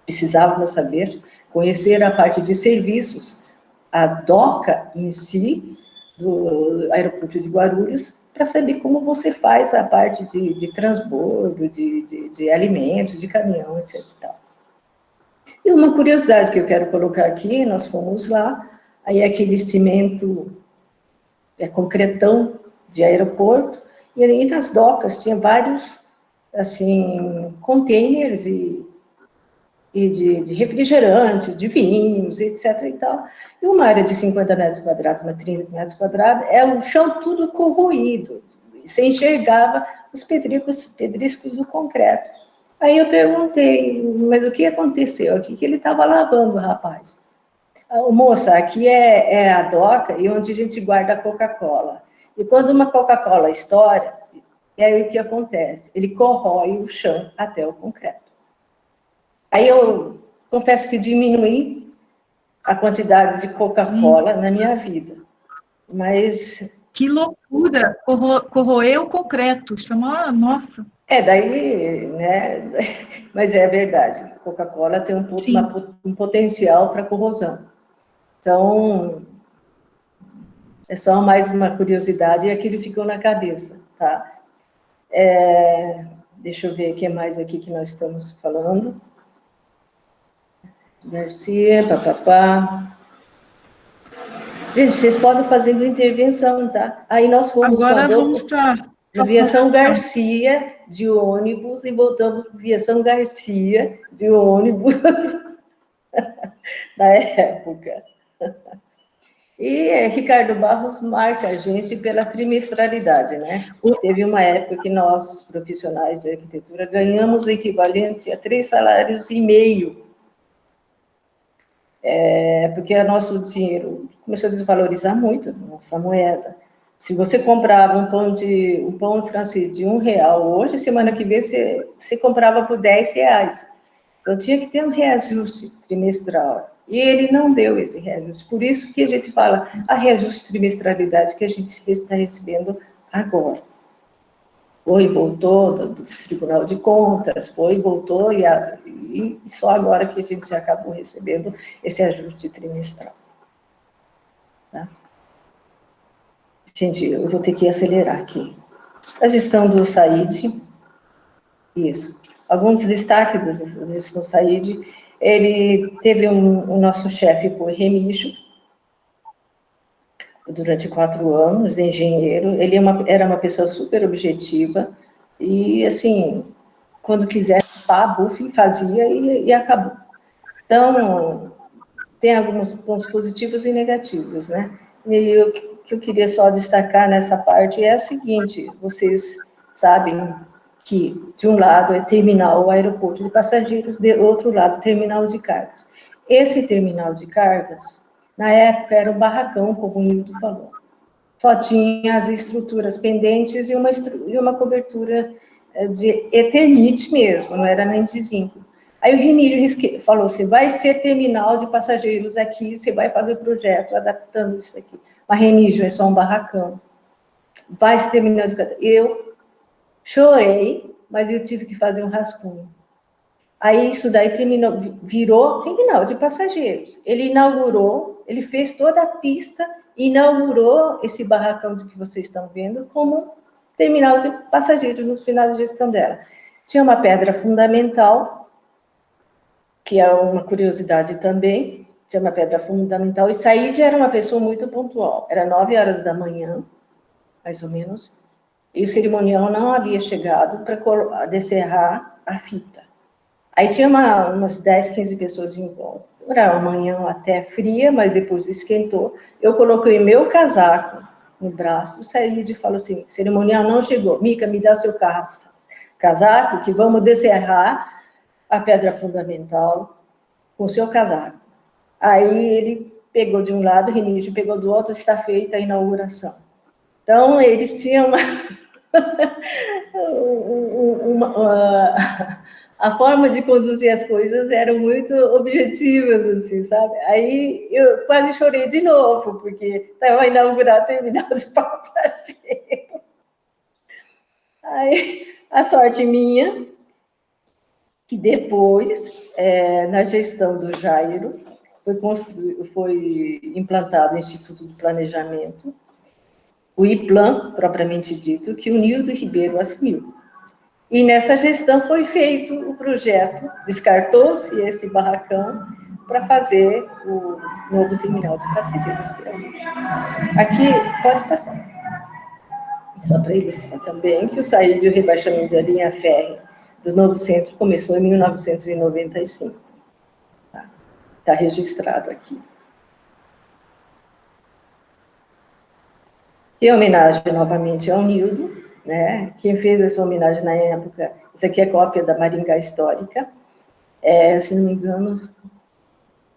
precisávamos saber, conhecer a parte de serviços, a DOCA em si, do aeroporto de Guarulhos, para saber como você faz a parte de transbordo, de alimentos, de caminhão, etc. E uma curiosidade que eu quero colocar aqui, nós fomos lá, aí aquele cimento concretão de aeroporto, e aí nas docas tinha vários, assim, containers de refrigerante, de vinhos, etc. e tal. E uma área de 50 metros quadrados, uma 30 metros quadrados, o chão tudo corroído. Você enxergava os pedriscos do concreto. Aí eu perguntei, mas o que aconteceu? O que ele estava lavando, rapaz? Moça, aqui é a doca e onde a gente guarda a Coca-Cola. E quando uma Coca-Cola estoura, é aí o que acontece? Ele corrói o chão até o concreto. Aí eu confesso que diminui a quantidade de Coca-Cola na minha vida. Mas... Que loucura! Corroer o concreto. Chama, nossa. Daí, né? Mas é verdade. Coca-Cola tem um potencial para corrosão. Então, é só mais uma curiosidade e aquilo ficou na cabeça, tá? Deixa eu ver o que mais aqui que nós estamos falando. Garcia, papapá. Gente, vocês podem fazendo intervenção, tá? Aí nós fomos agora vamos para Viação Garcia de ônibus e voltamos para Viação Garcia de ônibus na época. E Ricardo Barros marca a gente pela trimestralidade, né? Teve uma época que nós, os profissionais de arquitetura, ganhamos o equivalente a 3,5 salários. Porque o nosso dinheiro começou a desvalorizar muito, a nossa moeda. Se você comprava um pão francês de R$1 hoje, semana que vem você comprava por R$10. Então, tinha que ter um reajuste trimestral. E ele não deu esse reajuste. Por isso que a gente fala a reajuste trimestralidade que a gente está recebendo agora. Foi e voltou do Tribunal de Contas, foi e voltou, e só agora que a gente acabou recebendo esse ajuste trimestral. Tá? Gente, eu vou ter que acelerar aqui. A gestão do Said, isso. Alguns destaques da gestão do Said, ele teve o nosso chefe foi Remígio, durante 4 anos, engenheiro. Ele era uma pessoa super objetiva e, assim, quando quisesse, buf, fazia e acabou. Então, tem alguns pontos positivos e negativos, né? E o que eu queria só destacar nessa parte é o seguinte, vocês sabem que, de um lado, é terminal o aeroporto de passageiros, do outro lado, terminal de cargas. Esse terminal de cargas, na época, era um barracão, como o Nildo falou. Só tinha as estruturas pendentes e uma cobertura de eternite mesmo, não era nem de zinco. Aí o Remígio falou assim, vai ser terminal de passageiros aqui, você vai fazer o projeto adaptando isso aqui. Mas Remígio é só um barracão. Vai ser terminal de... Eu chorei, mas eu tive que fazer um rascunho. Aí isso daí virou terminal de passageiros. Ele inaugurou, ele fez toda a pista, inaugurou esse barracão que vocês estão vendo como terminal de passageiros no final da gestão dela. Tinha uma pedra fundamental, que é uma curiosidade também, tinha uma pedra fundamental, e Said era uma pessoa muito pontual. Era 9h da manhã, mais ou menos, e o cerimonial não havia chegado para descerrar a fita. Aí tinha umas 10, 15 pessoas em volta. Era uma manhã até fria, mas depois esquentou. Eu coloquei meu casaco no braço, saí e falou assim, o cerimonial não chegou. Mica, me dá o seu carro. casaco, que vamos descerrar a pedra fundamental com o seu casaco. Aí ele pegou de um lado, Remígio pegou do outro, está feita a inauguração. Então, eles tinham a forma de conduzir as coisas eram muito objetivas, assim, sabe? Aí eu quase chorei de novo, porque estava a inaugurar o terminal de passageiro. Aí, a sorte minha, que depois, na gestão do Jairo, foi implantado o Instituto de Planejamento, o IPLAN, propriamente dito, que o Nildo Ribeiro assumiu. E nessa gestão foi feito o projeto, descartou-se esse barracão para fazer o novo terminal de passageiros que é hoje. Aqui, pode passar. Só para ilustrar também que o saída e o rebaixamento da linha férrea do novo centro começou em 1995. Está registrado aqui. Em homenagem novamente ao Nildo, né? Quem fez essa homenagem na época, isso aqui é cópia da Maringá Histórica, se não me engano,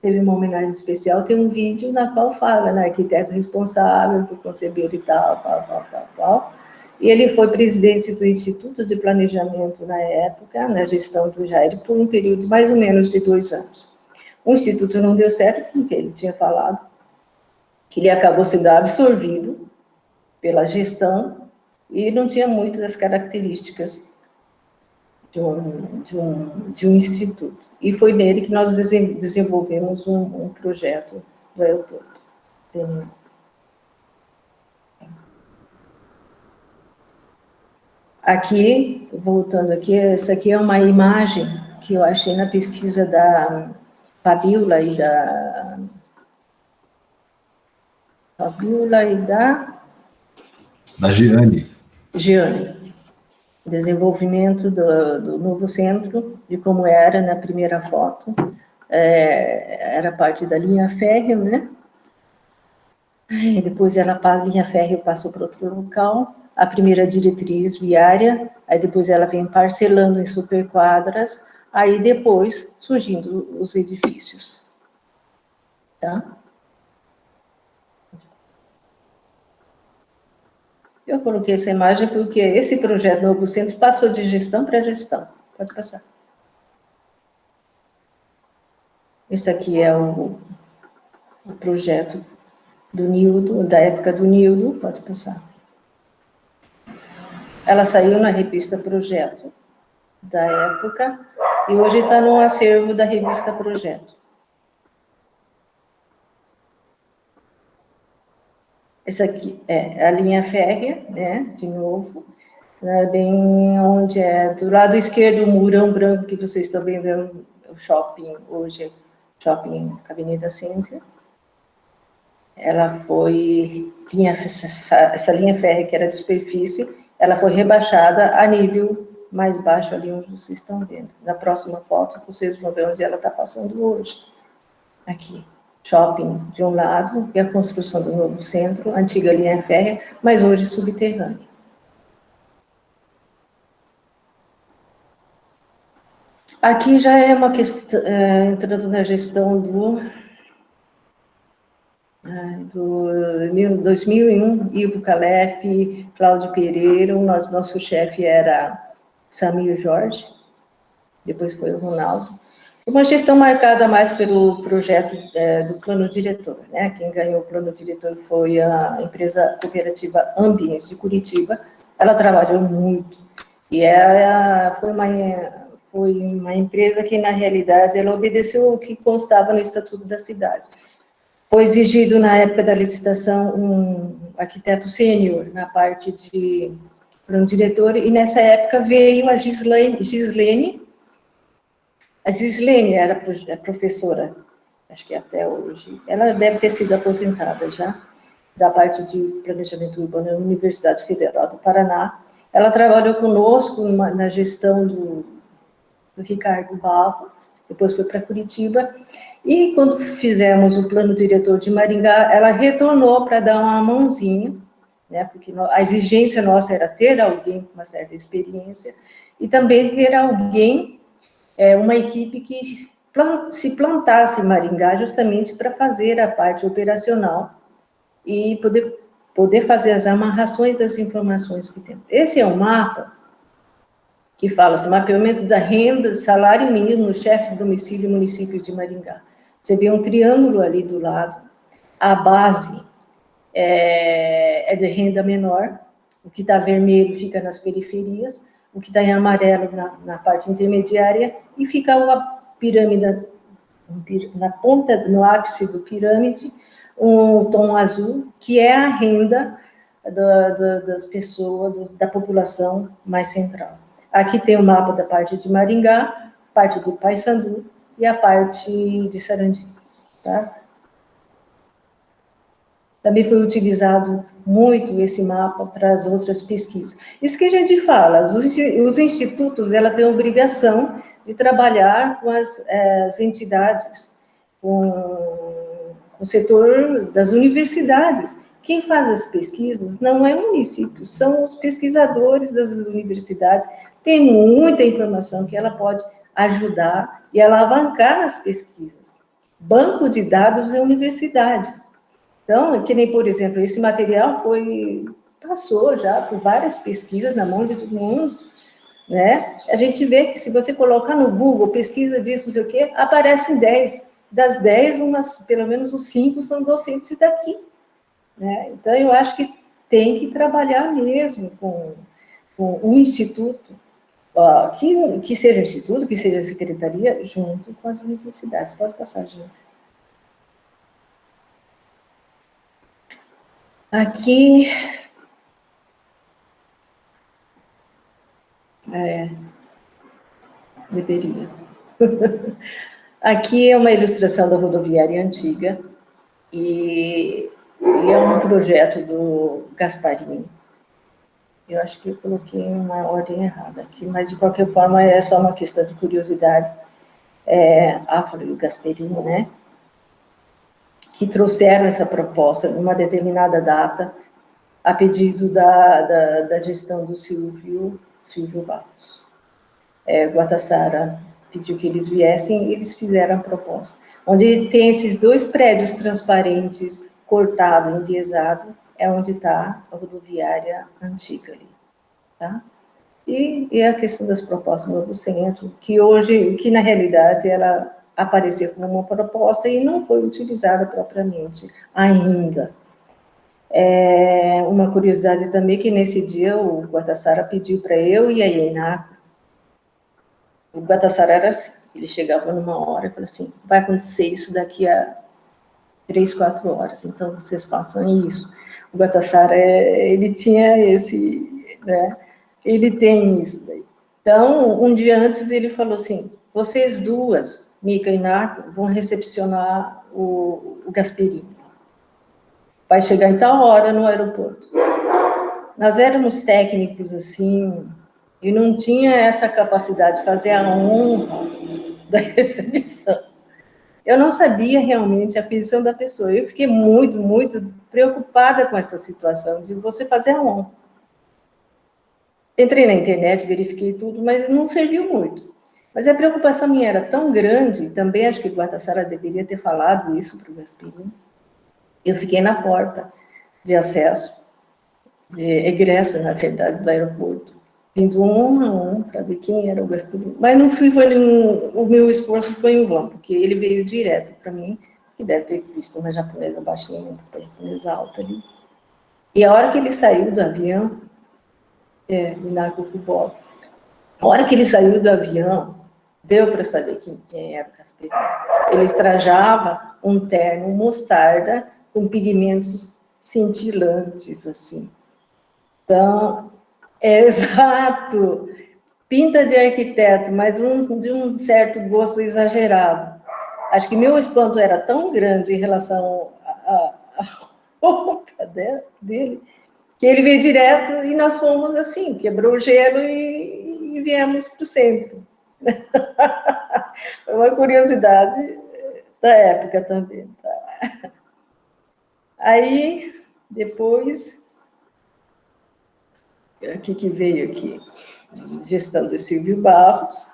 teve uma homenagem especial, tem um vídeo na qual fala, né, arquiteto responsável por conceber e tal, e ele foi presidente do Instituto de Planejamento na época, na gestão do Jair, por um período mais ou menos de 2 anos. O Instituto não deu certo, porque ele tinha falado que ele acabou sendo absorvido pela gestão e não tinha muitas das características de um instituto. E foi nele que nós desenvolvemos um projeto do aeroporto. Aqui, voltando aqui, essa aqui é uma imagem que eu achei na pesquisa da Fabiola e da Giane. Desenvolvimento do novo centro, de como era na primeira foto. Era parte da linha férrea, né? Aí depois a linha férrea passou para outro local, a primeira diretriz viária, aí depois ela vem parcelando em superquadras, aí depois surgindo os edifícios. Tá? Eu coloquei essa imagem porque esse projeto Novo Centro passou de gestão para gestão. Pode passar. Esse aqui é o projeto do Nildo, da época do Nildo, pode passar. Ela saiu na revista Projeto, da época, e hoje está no acervo da revista Projeto. Essa aqui é a linha férrea, né, de novo, né, bem onde do lado esquerdo, o murão branco que vocês estão vendo, o shopping, hoje, Shopping Avenida Center. Ela foi, essa linha férrea que era de superfície, ela foi rebaixada a nível mais baixo ali onde vocês estão vendo. Na próxima foto, vocês vão ver onde ela está passando hoje. Aqui, shopping de um lado, e a construção do novo centro, antiga linha férrea, mas hoje subterrânea. Aqui já é uma questão, entrando na gestão do 2001, Ivo Calef, Cláudio Pereira, nosso chefe era Samir Jorge, depois foi o Ronaldo. Uma gestão marcada mais pelo projeto do plano diretor, né? Quem ganhou o plano diretor foi a empresa cooperativa Ambientes de Curitiba. Ela trabalhou muito e foi uma empresa que, na realidade, ela obedeceu o que constava no Estatuto da Cidade. Foi exigido, na época da licitação, um arquiteto sênior na parte de plano diretor, e nessa época veio a Gislene. A Gislene era professora, acho que até hoje. Ela deve ter sido aposentada já, da parte de planejamento urbano na Universidade Federal do Paraná. Ela trabalhou conosco na gestão do Ricardo Barros, depois foi para Curitiba, e quando fizemos o plano diretor de Maringá, ela retornou para dar uma mãozinha, né, porque a exigência nossa era ter alguém com uma certa experiência, e também ter alguém, uma equipe que se plantasse em Maringá justamente para fazer a parte operacional e poder fazer as amarrações das informações que temos. Esse é um mapa que fala assim, mapeamento da renda, salário mínimo no chefe de domicílio e município de Maringá. Você vê um triângulo ali do lado, a base é de renda menor, o que está vermelho fica nas periferias, o que está em amarelo na parte intermediária, e fica uma pirâmide, na ponta, no ápice do pirâmide, um tom azul, que é a renda das pessoas, da população mais central. Aqui tem o mapa da parte de Maringá, parte de Paysandu e a parte de Sarandi, tá? Também foi utilizado muito esse mapa para as outras pesquisas. Isso que a gente fala, os institutos, ela tem a obrigação de trabalhar com as entidades, com o setor das universidades. Quem faz as pesquisas não é o município, são os pesquisadores das universidades. Tem muita informação que ela pode ajudar e alavancar nas pesquisas. Banco de dados é universidade. Então, que nem, por exemplo, esse material passou já por várias pesquisas na mão de todo mundo, né? A gente vê que se você colocar no Google, pesquisa disso, não sei o quê, aparecem 10. Das 10, pelo menos os 5 são docentes daqui, né? Então, eu acho que tem que trabalhar mesmo com o instituto, que seja o instituto, que seja a secretaria, junto com as universidades. Pode passar, gente. Aqui, deveria. Aqui é uma ilustração da rodoviária antiga e é um projeto do Gasparini. Eu acho que eu coloquei uma ordem errada aqui, mas de qualquer forma é só uma questão de curiosidade. Afro e o Gasparini, né? Que trouxeram essa proposta numa determinada data a pedido da gestão do Silvio Barros. Guatassara pediu que eles viessem e eles fizeram a proposta. Onde tem esses 2 prédios transparentes, cortado, enviesado, é onde está a rodoviária antiga ali, tá? E a questão das propostas do Novo Centro, que na realidade ela apareceu como uma proposta e não foi utilizada propriamente ainda. Uma curiosidade também que nesse dia o Guatassara pediu para eu e a Ienaco. O Guatassara era assim, ele chegava numa hora e falava assim, vai acontecer isso daqui a 3, 4 horas, então vocês façam isso. O Guatassara, ele tinha né, ele tem isso daí. Então, um dia antes ele falou assim, vocês duas, Mica e Naco, vão recepcionar o Gasperini. Vai chegar em tal hora no aeroporto. Nós éramos técnicos assim, e não tinha essa capacidade de fazer a honra da recepção. Eu não sabia realmente a afeição da pessoa. Eu fiquei muito, muito preocupada com essa situação de você fazer a honra. Entrei na internet, verifiquei tudo, mas não serviu muito. Mas a preocupação minha era tão grande, também acho que o Guatassara deveria ter falado isso para o Gasperini. Eu fiquei na porta de acesso, de egresso, na verdade, do aeroporto, vindo um a um para ver quem era o Gasperini. Mas não o meu esforço foi em vão, porque ele veio direto para mim, que deve ter visto uma japonesa baixinha, uma japonesa alta ali. E a hora que ele saiu do avião, a hora que ele saiu do avião, deu para saber quem era o Gasperini. Ele trajava um terno mostarda com pigmentos cintilantes, assim. Então, exato, pinta de arquiteto, mas de um certo gosto exagerado. Acho que meu espanto era tão grande em relação à roupa dele, que ele veio direto e nós fomos assim, quebrou o gelo e viemos para o centro. Foi uma curiosidade da época também. Tá? Aí, depois, o que veio aqui? gestão do Silvio Barros.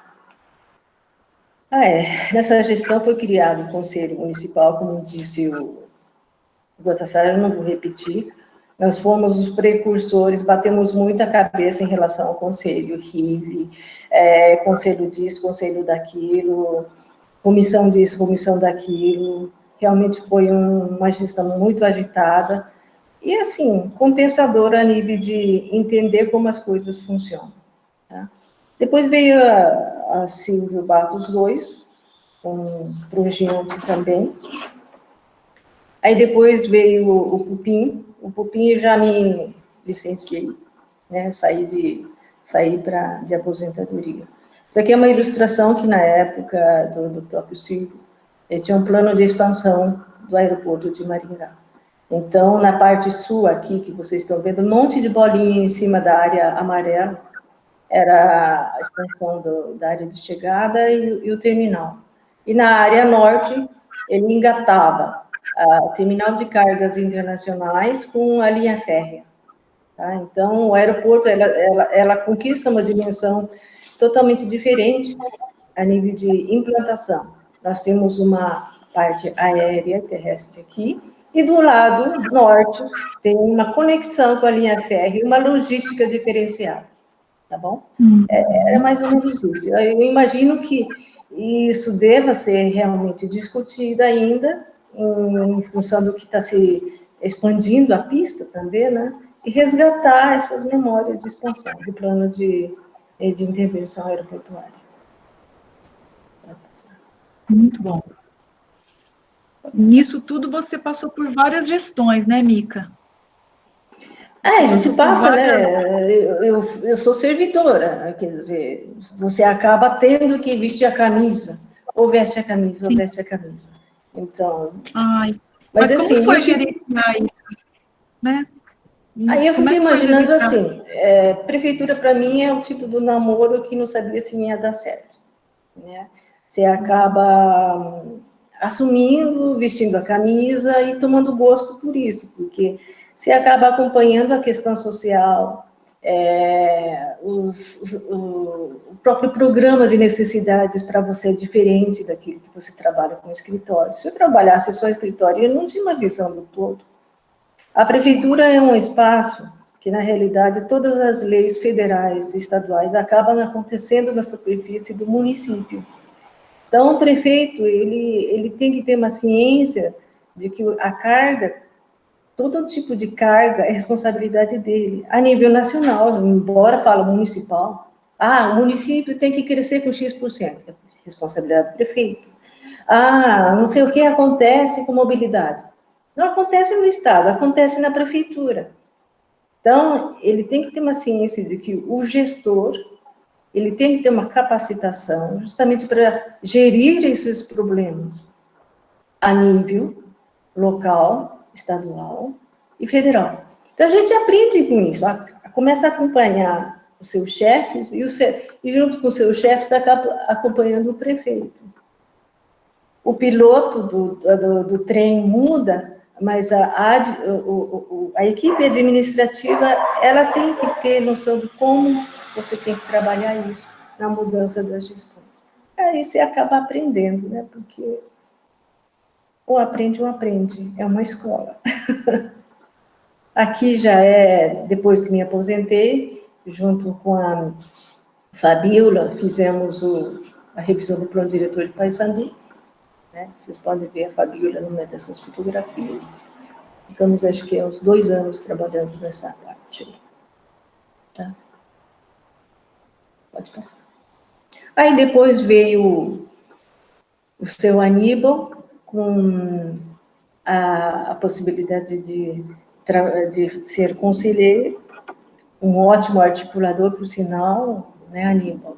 Nessa gestão foi criado o Conselho Municipal, como disse o Baltazar, eu não vou repetir. Nós fomos os precursores, batemos muita cabeça em relação ao Conselho RIV, Conselho disso, Conselho daquilo, comissão disso, comissão daquilo. Realmente foi uma gestão muito agitada e, assim, compensadora a nível de entender como as coisas funcionam. Tá? Depois veio a Silvio Barros II, com o Progiante também. Aí depois veio o Pupim. O Pupim eu já me licenciei, né? Saí de aposentadoria. Isso aqui é uma ilustração que, na época do próprio Silvio, ele tinha um plano de expansão do aeroporto de Maringá. Então, na parte sul aqui, que vocês estão vendo, um monte de bolinha em cima da área amarela, era a expansão da área de chegada e o terminal. E na área norte, ele engatava o terminal de cargas internacionais com a linha férrea. Tá? Então, o aeroporto, ela conquista uma dimensão totalmente diferente a nível de implantação. Nós temos uma parte aérea terrestre aqui, e do lado norte tem uma conexão com a linha férrea e uma logística diferenciada, tá bom? É mais ou menos isso. Eu imagino que isso deva ser realmente discutido ainda, em função do que está se expandindo a pista também, né? E resgatar essas memórias de expansão, do plano de intervenção aeroportuária. Muito bom. Nisso tudo você passou por várias gestões, né, Mica? A gente passa, né? Eu sou servidora, quer dizer, você acaba tendo que vestir a camisa, ou veste a camisa, ou veste a camisa. Então. Mas como assim, foi gerenciar isso, né? Aí eu fico imaginando assim, prefeitura para mim é o tipo do namoro que não sabia se ia dar certo, né? Você acaba assumindo, vestindo a camisa e tomando gosto por isso, porque você acaba acompanhando a questão social, o próprio programa de necessidades para você é diferente daquilo que você trabalha com o escritório. Se eu trabalhasse só escritório, eu não tinha uma visão do todo. A prefeitura é um espaço que, na realidade, todas as leis federais e estaduais acabam acontecendo na superfície do município. Então, o prefeito, ele tem que ter uma ciência de que a carga, todo tipo de carga é responsabilidade dele, a nível nacional, embora fala municipal. O município tem que crescer com X%, é responsabilidade do prefeito. Não sei o que acontece com mobilidade. Não acontece no Estado, acontece na prefeitura. Então, ele tem que ter uma ciência de que o gestor, ele tem que ter uma capacitação justamente para gerir esses problemas a nível local, estadual e federal. Então, a gente aprende com isso, começa a acompanhar os seus chefes e junto com os seus chefes, acaba acompanhando o prefeito. O piloto do trem muda, mas a equipe administrativa, ela tem que ter noção de como você tem que trabalhar isso na mudança das gestões. Aí você acaba aprendendo, né? Porque ou aprende, é uma escola. Aqui já depois que me aposentei, junto com a Fabíola, fizemos a revisão do plano diretor de Paysandu. Né? Vocês podem ver a Fabíola numa dessas fotografias. Ficamos, acho que, uns 2 anos trabalhando nessa parte. Tá? Pode passar. Aí depois veio o seu Aníbal, com a possibilidade de ser conselheiro, um ótimo articulador, por sinal, né, Aníbal?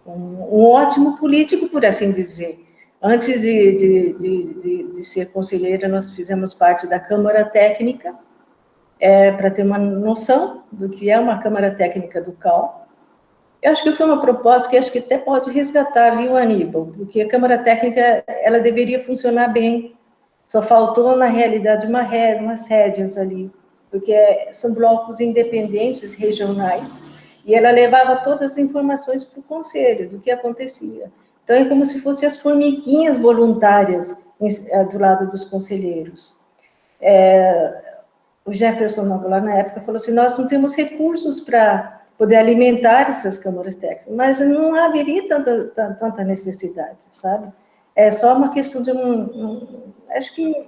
Um ótimo político, por assim dizer. Antes de ser conselheira, nós fizemos parte da Câmara Técnica, para ter uma noção do que é uma Câmara Técnica do CAL. Eu acho que foi uma proposta que acho que até pode resgatar ali o Aníbal, porque a Câmara Técnica, ela deveria funcionar bem, só faltou, na realidade, umas rédeas ali, porque são blocos independentes, regionais, E ela levava todas as informações para o conselho do que acontecia. Então, é como se fossem as formiguinhas voluntárias do lado dos conselheiros. O Jefferson, lá na época, falou assim, nós não temos recursos para poder alimentar essas câmaras técnicas, mas não haveria tanta necessidade, sabe? É só uma questão de acho que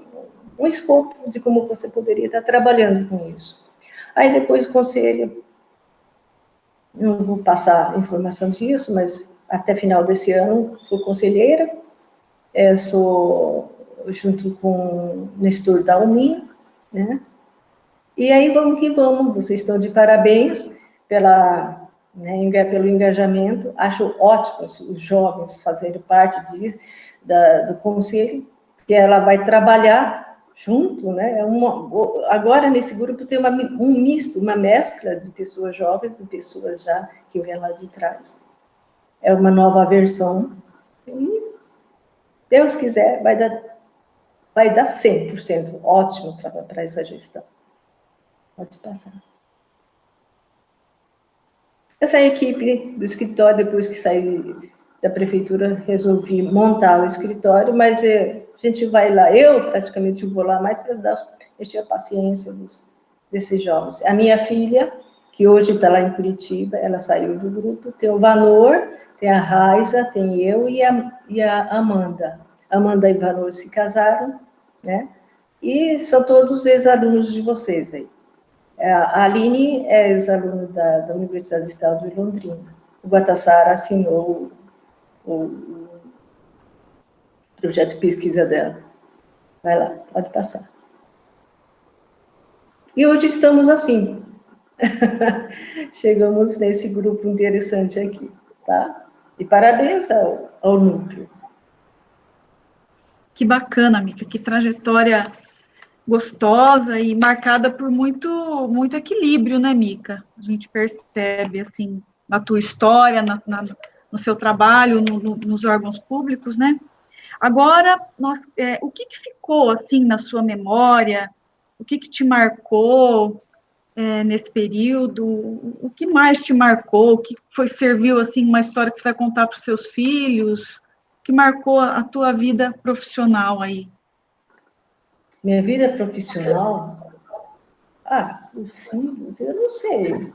um escopo de como você poderia estar trabalhando com isso. Aí depois o conselho, não vou passar informação disso, mas até final desse ano sou conselheira, sou junto com o Nestor Dalmin, né? E aí vamos que vamos, vocês estão de parabéns pelo engajamento, acho ótimo os jovens fazerem parte disso, do conselho, que ela vai trabalhar junto, né? Agora, nesse grupo, tem um misto, uma mescla de pessoas jovens e pessoas já que vêm lá de trás. É uma nova versão, e, Deus quiser, vai dar 100% ótimo para essa gestão. Pode passar. Essa equipe do escritório, depois que saí da prefeitura, resolvi montar o escritório, mas a gente vai lá, eu praticamente vou lá mais para encher a paciência desses jovens. A minha filha, que hoje está lá em Curitiba, ela saiu do grupo, tem o Vanor, tem a Raiza, tem eu e a Amanda. Amanda e Vanor se casaram, né? E são todos ex-alunos de vocês aí. A Aline é ex-aluna da Universidade do Estado de Londrina. O Guatassara assinou o projeto de pesquisa dela. Vai lá, pode passar. E hoje estamos assim. Chegamos nesse grupo interessante aqui, tá? E parabéns ao núcleo. Que bacana, Mica, que trajetória gostosa e marcada por muito equilíbrio, né, Mica? A gente percebe, assim, na tua história, no seu trabalho, nos órgãos públicos, né? Agora, o que ficou, assim, na sua memória? O que te marcou nesse período? O que mais te marcou? O que serviu, assim, uma história que você vai contar para os seus filhos? Que marcou a tua vida profissional aí? Minha vida profissional? Os filhos, eu não sei.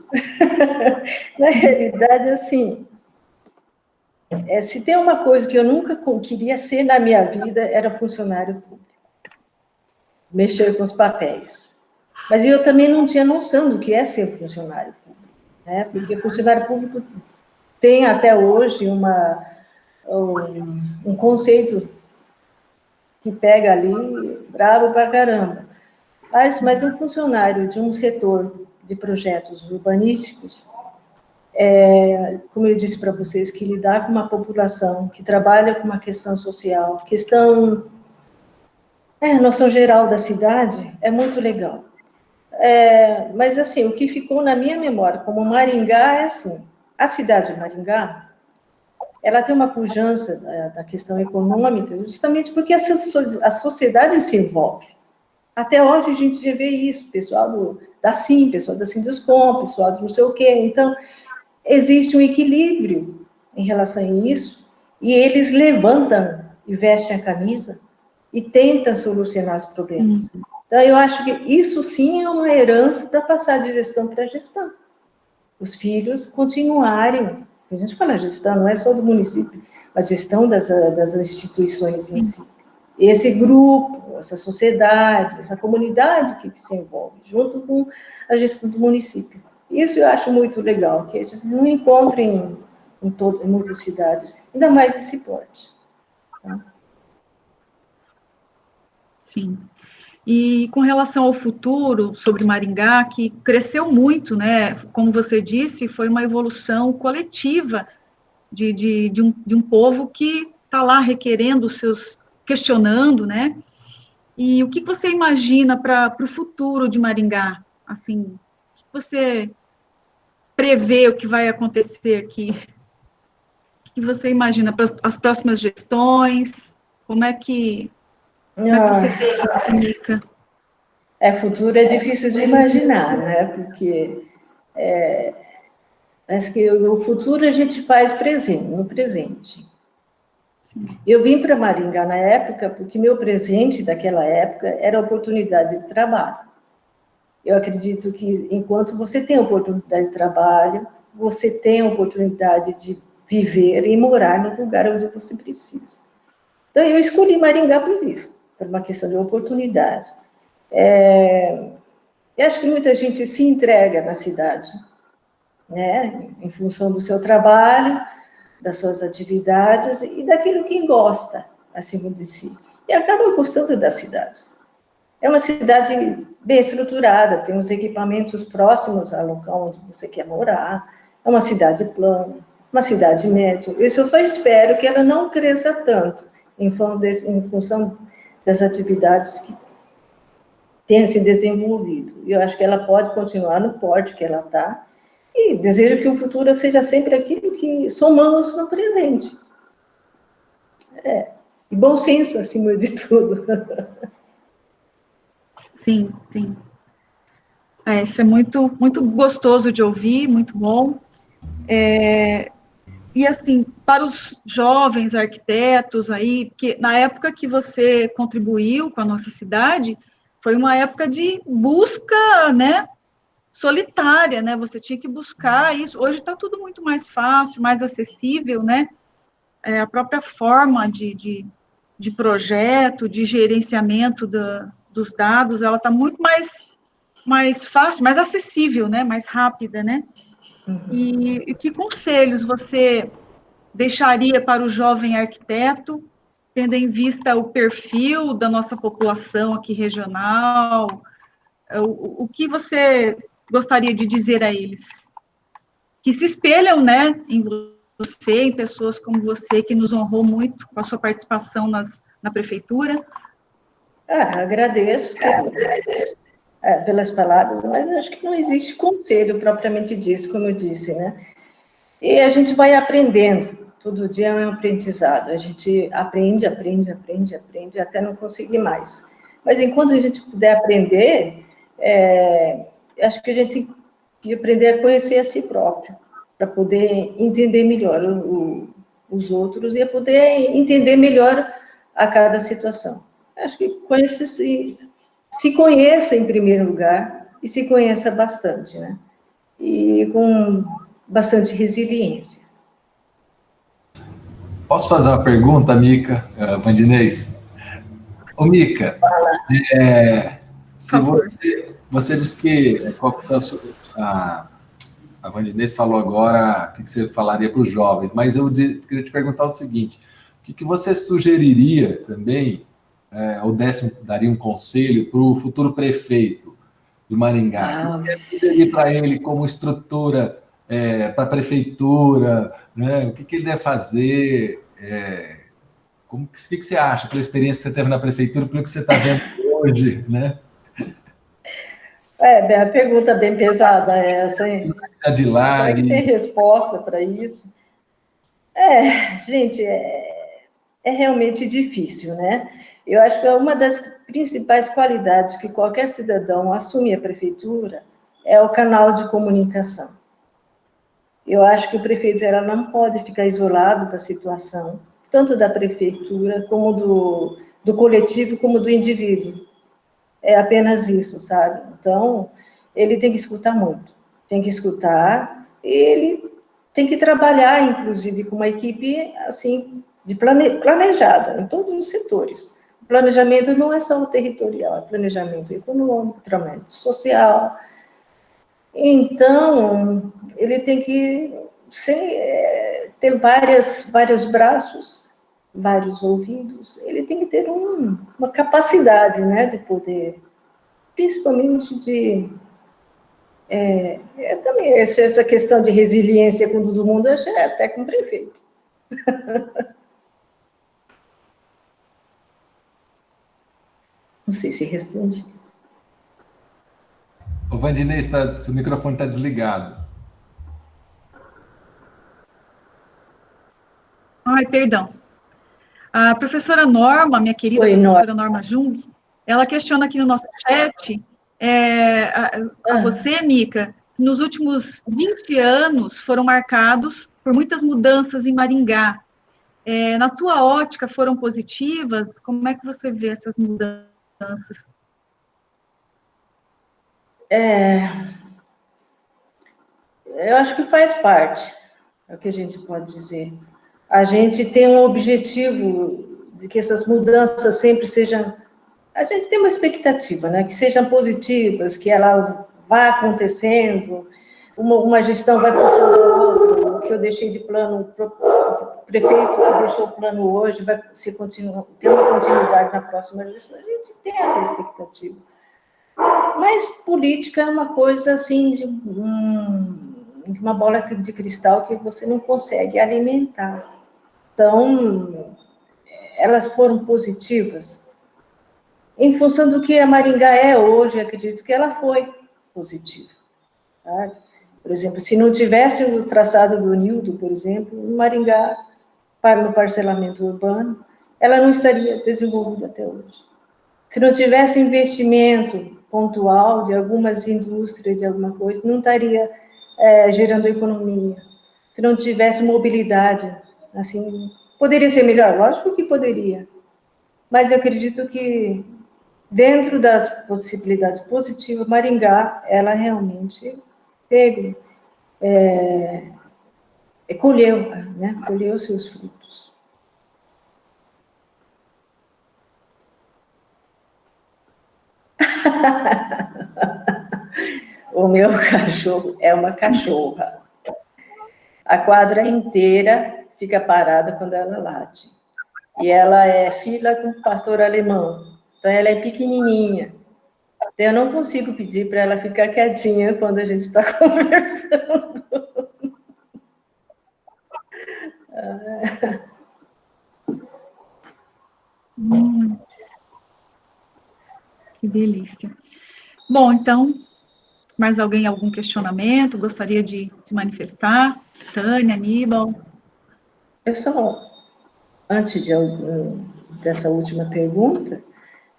Na realidade, assim, se tem uma coisa que eu nunca queria ser na minha vida, era funcionário público. Mexer com os papéis. Mas eu também não tinha noção do que é ser funcionário público, né? Porque funcionário público tem até hoje um conceito que pega ali, bravo pra caramba. Mas um funcionário de um setor de projetos urbanísticos, como eu disse para vocês, que lidar com uma população, que trabalha com uma questão social, noção geral da cidade, é muito legal. Mas, assim, o que ficou na minha memória como Maringá é assim, a cidade de Maringá, ela tem uma pujança da questão econômica, justamente porque a sociedade se envolve. Até hoje a gente já vê isso, pessoal da Sinduscom, pessoal de não sei o quê. Então, existe um equilíbrio em relação a isso, e eles levantam e vestem a camisa e tentam solucionar os problemas. Então, eu acho que isso sim é uma herança para passar de gestão para gestão. Os filhos continuarem, a gente fala gestão, não é só do município, mas gestão das instituições em si. Esse grupo, essa sociedade, essa comunidade que se envolve, junto com a gestão do município. Isso eu acho muito legal, que a gente não encontra em muitas cidades, ainda mais desse porte. Tá? Sim. E com relação ao futuro, sobre Maringá, que cresceu muito, né? Como você disse, foi uma evolução coletiva de um povo que está lá requerendo questionando, né? E o que você imagina para o futuro de Maringá? Assim, o que você prevê o que vai acontecer aqui? O que você imagina para as próximas gestões? Como é que você vê isso, Mica? Futuro é difícil de imaginar, né? Porque Parece que o futuro a gente faz no presente. Eu vim para Maringá na época porque meu presente daquela época era a oportunidade de trabalho. Eu acredito que enquanto você tem a oportunidade de trabalho, você tem a oportunidade de viver e morar no lugar onde você precisa. Então, eu escolhi Maringá por isso, por uma questão de oportunidade. Eu acho que muita gente se entrega na cidade, né, em função do seu trabalho, das suas atividades e daquilo que gosta, acima de si. E acaba gostando da cidade. É uma cidade bem estruturada, tem os equipamentos próximos ao local onde você quer morar, é uma cidade plana, uma cidade média. Isso eu só espero que ela não cresça tanto em função das atividades que têm se desenvolvido. Eu acho que ela pode continuar no porte que ela está, e desejo que o futuro seja sempre aquilo que somamos no presente. E bom senso, acima de tudo. Sim, sim. Isso é muito, muito gostoso de ouvir, muito bom. E, assim, para os jovens arquitetos aí, porque na época que você contribuiu com a nossa cidade, foi uma época de busca, né, solitária, né, você tinha que buscar isso. Hoje está tudo muito mais fácil, mais acessível, né, a própria forma de projeto, de gerenciamento dos dados, ela está muito mais fácil, mais acessível, né, mais rápida, né. E que conselhos você deixaria para o jovem arquiteto, tendo em vista o perfil da nossa população aqui regional? O que você gostaria de dizer a eles? Que se espelham, né, em você, em pessoas como você, que nos honrou muito com a sua participação na prefeitura. Agradeço pelas palavras, mas acho que não existe conselho propriamente disso, como eu disse, né? E a gente vai aprendendo, todo dia é um aprendizado, a gente aprende até não conseguir mais. Mas enquanto a gente puder aprender, acho que a gente tem que aprender a conhecer a si próprio, para poder entender melhor os outros e a poder entender melhor a cada situação. Acho que se conheça em primeiro lugar e se conheça bastante, né? E com bastante resiliência. Posso fazer uma pergunta, Mica, Vandinês? Ô, Mica, se você disse que a Vandinês falou agora o que você falaria para os jovens, mas eu queria te perguntar o seguinte: o que você sugeriria também, ou daria um conselho para o futuro prefeito de Maringá? O que você sugeriria para ele como estrutura para a prefeitura, né? O que ele deve fazer? O que você acha, pela experiência que você teve na prefeitura, pelo que você está vendo hoje, né? A pergunta bem pesada essa, hein? De lá, será que tem resposta para isso? Gente, é realmente difícil, né? Eu acho que uma das principais qualidades que qualquer cidadão assume a prefeitura é o canal de comunicação. Eu acho que o prefeito ela não pode ficar isolado da situação, tanto da prefeitura, como do coletivo, como do indivíduo. É apenas isso, sabe? Então, ele tem que escutar muito, tem que escutar, e ele tem que trabalhar, inclusive, com uma equipe, assim, planejada, em todos os setores. O planejamento não é só o territorial, é planejamento econômico, planejamento social. Então, ele tem que ter vários braços, vários ouvidos, ele tem que ter uma capacidade, né, de poder, principalmente também essa questão de resiliência com todo mundo, até com o prefeito. Não sei se responde. O Vandinei, seu microfone está desligado. Ai, perdão. A professora Norma, minha querida professora Norma Jung, ela questiona aqui no nosso chat a você, Mica, nos últimos 20 anos foram marcados por muitas mudanças em Maringá. Na sua ótica, foram positivas? Como é que você vê essas mudanças? Eu acho que faz parte, é o que a gente pode dizer. A gente tem um objetivo de que essas mudanças sempre sejam... A gente tem uma expectativa, né? Que sejam positivas, que ela vá acontecendo, uma gestão vai puxando a outra, o que eu deixei de plano, o prefeito que deixou o plano hoje vai ter uma continuidade na próxima gestão. A gente tem essa expectativa. Mas política é uma coisa assim, de uma bola de cristal que você não consegue alimentar. Então, elas foram positivas. Em função do que a Maringá é hoje, acredito que ela foi positiva. Tá? Por exemplo, se não tivesse o traçado do Nildo, por exemplo, Maringá, no parcelamento urbano, ela não estaria desenvolvida até hoje. Se não tivesse o investimento pontual de algumas indústrias, de alguma coisa, não estaria gerando economia. Se não tivesse mobilidade, assim, poderia ser melhor? Lógico que poderia. Mas eu acredito que, dentro das possibilidades positivas, Maringá, ela realmente teve, colheu seus frutos. O meu cachorro é uma cachorra. A quadra inteira fica parada quando ela late. E ela é filha com pastor alemão. Então, ela é pequenininha. Então, eu não consigo pedir para ela ficar quietinha quando a gente está conversando. Que delícia. Bom, então, mais alguém, algum questionamento? Gostaria de se manifestar? Tânia, Aníbal? Eu só, antes dessa última pergunta,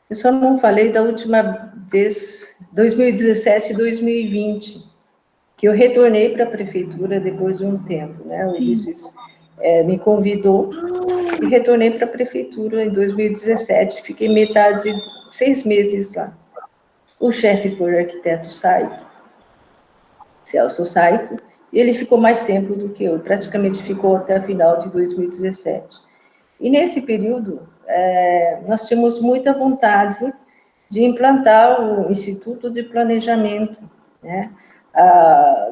eu só não falei da última vez, 2017 e 2020, que eu retornei para a prefeitura depois de um tempo, né? O Ulisses me convidou e retornei para a prefeitura em 2017, fiquei 6 meses lá. O chefe foi o arquiteto Saito, Celso Saito, e ele ficou mais tempo do que eu, praticamente ficou até a final de 2017. E nesse período, nós tínhamos muita vontade de implantar o Instituto de Planejamento, né?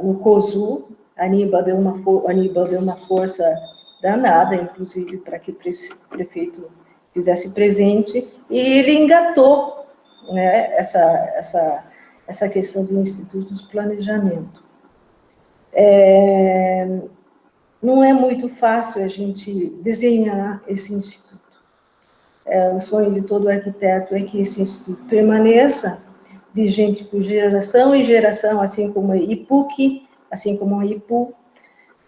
No COSU, Aníbal deu uma força danada, inclusive, para que o prefeito fizesse presente, e ele engatou, né, essa questão do Instituto de Planejamento. Não é muito fácil a gente desenhar esse instituto. O sonho de todo arquiteto é que esse instituto permaneça vigente por geração em geração, assim como a IPUC, assim como a IPU.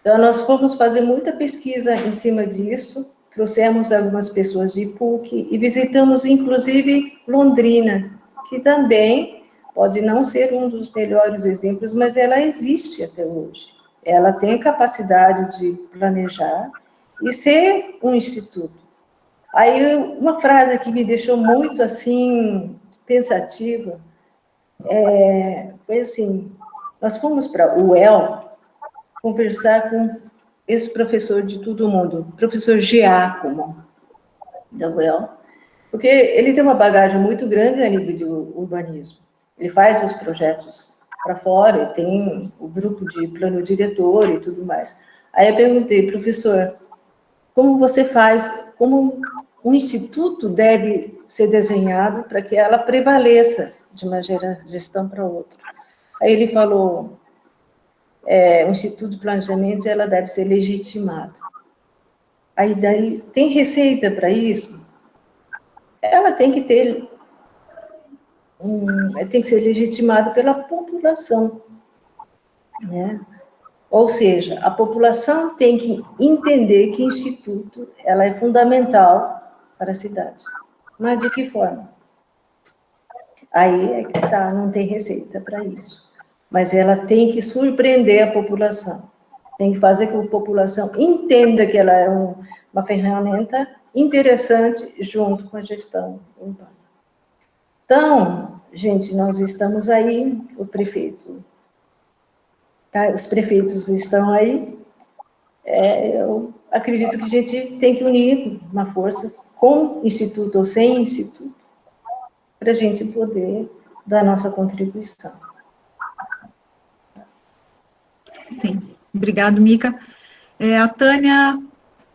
Então, nós fomos fazer muita pesquisa em cima disso, trouxemos algumas pessoas de IPUC e visitamos, inclusive, Londrina, que também pode não ser um dos melhores exemplos, mas ela existe até hoje. Ela tem capacidade de planejar e ser um instituto. Aí, uma frase que me deixou muito, assim, pensativa, foi assim, nós fomos para o UEL conversar com esse professor de todo mundo, professor Giacomo, da UEL, porque ele tem uma bagagem muito grande a nível de urbanismo. Ele faz os projetos para fora, tem o grupo de plano diretor e tudo mais. Aí eu perguntei, professor, como você faz, como um instituto deve ser desenhado para que ela prevaleça de uma gestão para outra? Aí ele falou, o Instituto de Planejamento, ela deve ser legitimada. Aí daí, tem receita para isso? Ela tem que ter, tem que ser legitimada pela população, né? Ou seja, a população tem que entender que o Instituto ela é fundamental para a cidade. Mas de que forma? Aí é que tá, não tem receita para isso. mas ela tem que surpreender a população, tem que fazer com que a população entenda que ela é uma ferramenta interessante junto com a gestão urbana. Então, gente, nós estamos aí, o prefeito, tá? Os prefeitos estão aí, eu acredito que a gente tem que unir uma força com instituto ou sem instituto, para a gente poder dar nossa contribuição. Sim, obrigado, Mica. A Tânia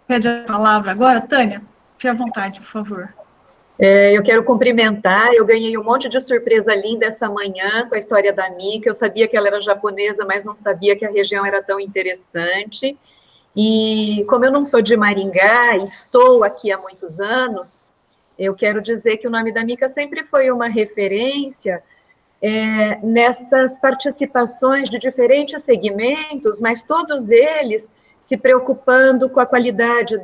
pede a palavra agora. Tânia, fique à vontade, por favor. Eu quero cumprimentar, eu ganhei um monte de surpresa linda essa manhã com a história da Mica, eu sabia que ela era japonesa, mas não sabia que a região era tão interessante, e como eu não sou de Maringá, estou aqui há muitos anos, eu quero dizer que o nome da Mica sempre foi uma referência nessas participações de diferentes segmentos, mas todos eles se preocupando com a qualidade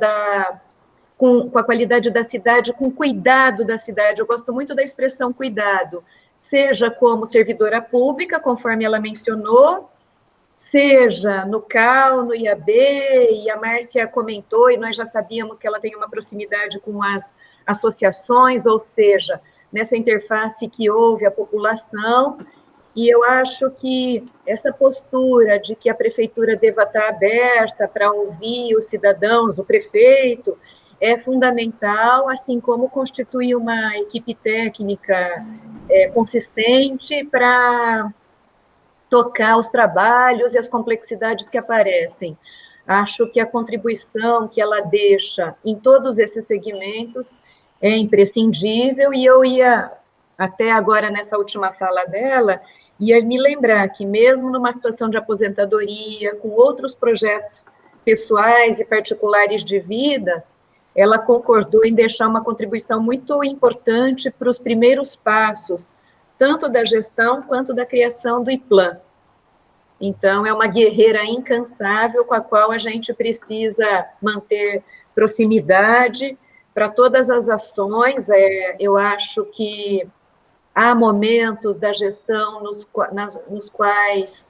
com a qualidade da cidade, com o cuidado da cidade. Eu gosto muito da expressão cuidado, seja como servidora pública, conforme ela mencionou, seja no CAU, no IAB, e a Márcia comentou, e nós já sabíamos que ela tem uma proximidade com as associações, ou seja, nessa interface que houve a população, e eu acho que essa postura de que a prefeitura deva estar aberta para ouvir os cidadãos, o prefeito, é fundamental, assim como constituir uma equipe técnica consistente para tocar os trabalhos e as complexidades que aparecem. Acho que a contribuição que ela deixa em todos esses segmentos é imprescindível, e eu ia, até agora nessa última fala dela, ia me lembrar que mesmo numa situação de aposentadoria, com outros projetos pessoais e particulares de vida, ela concordou em deixar uma contribuição muito importante para os primeiros passos, tanto da gestão quanto da criação do IPLAN. Então, é uma guerreira incansável com a qual a gente precisa manter proximidade para todas as ações. Eu acho que há momentos da gestão nos quais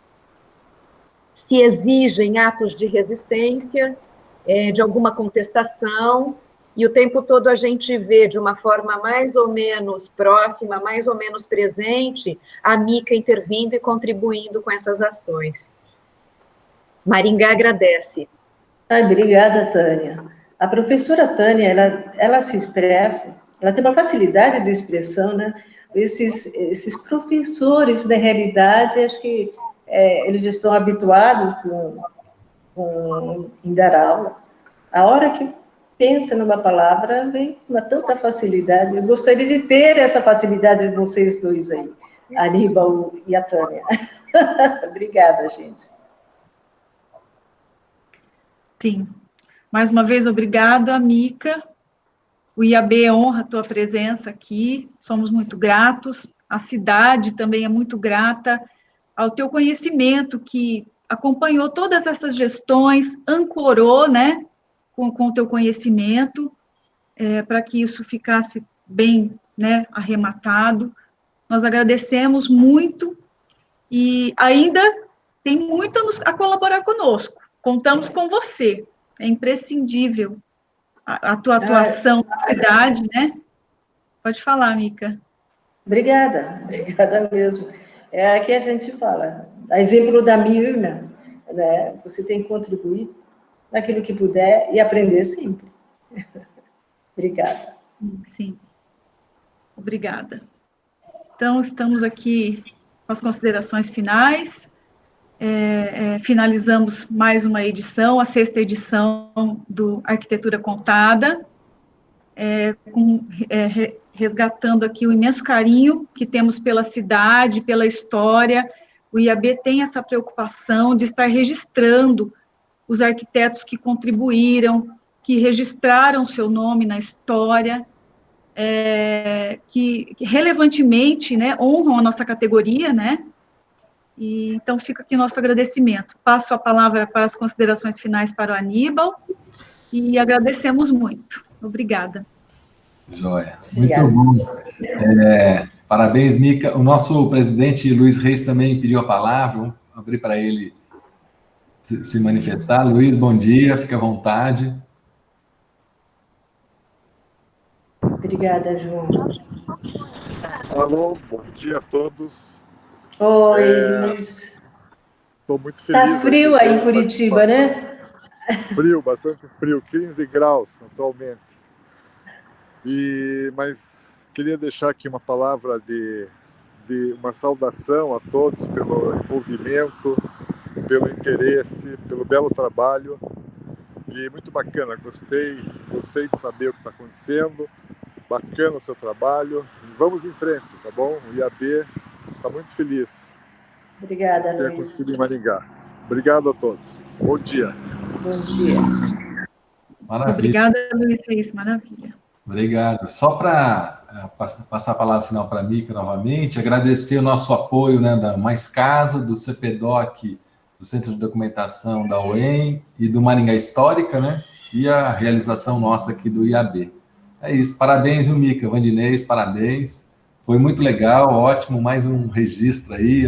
se exigem atos de resistência, de alguma contestação, e o tempo todo a gente vê de uma forma mais ou menos próxima, mais ou menos presente, a Mica intervindo e contribuindo com essas ações. Maringá agradece. Obrigada, Tânia. A professora Tânia, ela se expressa, ela tem uma facilidade de expressão, né? Esses professores, na realidade, acho que eles já estão habituados em dar aula. A hora que pensa numa palavra, vem com tanta facilidade. Eu gostaria de ter essa facilidade de vocês dois aí, a Aníbal e a Tânia. Obrigada, gente. Sim. Mais uma vez, obrigada, Mica. O IAB honra a tua presença aqui, somos muito gratos. A cidade também é muito grata ao teu conhecimento, que acompanhou todas essas gestões, ancorou, né, com o teu conhecimento, para que isso ficasse bem, né, arrematado. Nós agradecemos muito e ainda tem muito a colaborar conosco. Contamos com você, é imprescindível a tua atuação na cidade, né? Pode falar, Mica. Obrigada mesmo. Aqui a gente fala, a exemplo da Mirna, né? Você tem que contribuir naquilo que puder e aprender sempre. Obrigada. Sim. Obrigada. Então, estamos aqui com as considerações finais. Finalizamos mais uma edição, a 6ª edição do Arquitetura Contada, resgatando aqui o imenso carinho que temos pela cidade, pela história. O IAB tem essa preocupação de estar registrando os arquitetos que contribuíram, que registraram seu nome na história, que relevantemente, né, honram a nossa categoria, né? E, então, fica aqui nosso agradecimento. Passo a palavra para as considerações finais para o Aníbal, e agradecemos muito. Obrigada. Joia. Muito bom. Parabéns, Mica. O nosso presidente Luiz Reis também pediu a palavra. Vamos abrir para ele se manifestar. Luiz, bom dia, fica à vontade. Obrigada, João. Alô, bom dia a todos. Oi, Luiz. Estou muito feliz. Tá frio aí em Curitiba, né? Frio, bastante frio, 15 graus atualmente. Mas queria deixar aqui uma palavra de uma saudação a todos pelo envolvimento, pelo interesse, pelo belo trabalho. E muito bacana, gostei de saber o que está acontecendo. Bacana o seu trabalho. Vamos em frente, tá bom? O IAB está muito feliz. Obrigada, ter Luiz. acontecido em Maringá. Obrigado a todos. Bom dia. Bom dia. Maravilha. Obrigada, Luiz Reis, maravilha. Obrigado. Só para passar a palavra final para a Mica novamente, agradecer o nosso apoio, né, da Mais Casa, do CPDOC, do Centro de Documentação da UEM e do Maringá Histórica, né, e a realização nossa aqui do IAB. É isso. Parabéns, Mica. Vandinês, parabéns. Foi muito legal, ótimo, mais um registro aí,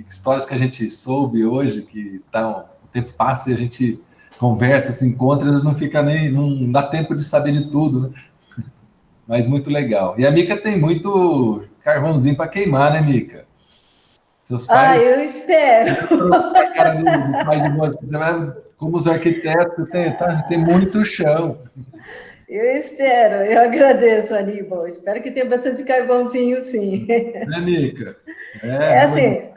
histórias que a gente soube hoje, que o tempo passa e a gente conversa, se encontra, eles não dá tempo de saber de tudo, né? Mas muito legal. E a Mica tem muito carvãozinho para queimar, né, Mica? Seus pais... eu espero. Cara do pai de você vai, como os arquitetos, você tem muito chão. Eu espero, eu agradeço, Aníbal. Espero que tenha bastante carvãozinho, sim. Né, Mica? Assim,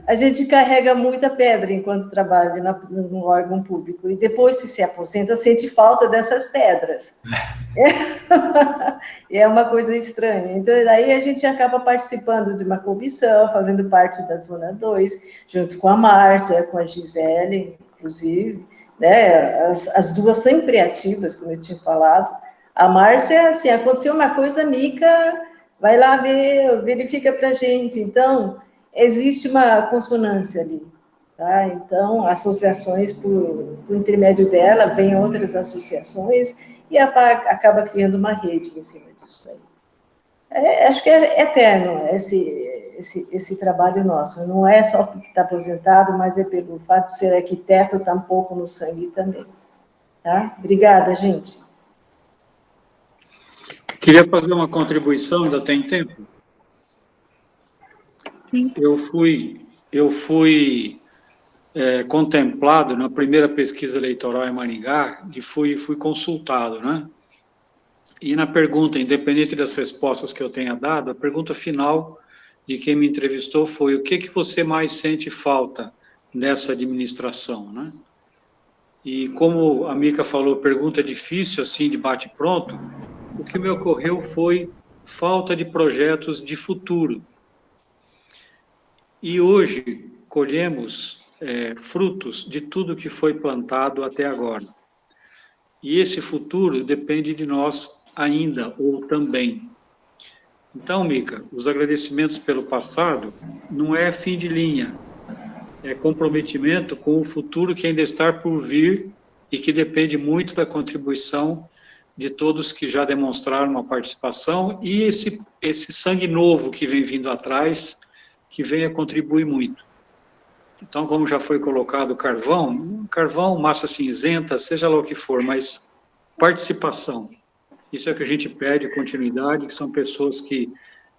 a gente carrega muita pedra enquanto trabalha no órgão público, e depois, se aposenta, sente falta dessas pedras. E é uma coisa estranha. Então, daí a gente acaba participando de uma comissão, fazendo parte da Zona 2, junto com a Márcia, com a Gisele, inclusive, né? As duas sempre ativas, como eu tinha falado. A Márcia, assim, aconteceu uma coisa, Mica, vai lá ver, verifica para a gente. Então, existe uma consonância ali, tá? Então, associações, por intermédio dela, vem outras associações e acaba criando uma rede em cima disso aí. Acho que é eterno esse trabalho nosso. Não é só porque está aposentado, mas é pelo fato de ser arquiteto, está um pouco no sangue também. Tá? Obrigada, gente. Queria fazer uma contribuição, ainda tem tempo? Sim. Eu fui contemplado na primeira pesquisa eleitoral em Maringá e fui consultado, né? E na pergunta, independente das respostas que eu tenha dado, a pergunta final de quem me entrevistou foi: o que você mais sente falta nessa administração, né? E como a Mica falou, pergunta difícil, assim, de bate-pronto, o que me ocorreu foi falta de projetos de futuro. E hoje colhemos frutos de tudo que foi plantado até agora. E esse futuro depende de nós ainda, ou também. Então, Mica, os agradecimentos pelo passado não é fim de linha, é comprometimento com o futuro que ainda está por vir e que depende muito da contribuição de todos que já demonstraram uma participação e esse sangue novo que vem vindo atrás, que venha contribuir muito. Então, como já foi colocado carvão, massa cinzenta, seja lá o que for, mas participação. Isso é que a gente pede, continuidade, que são pessoas que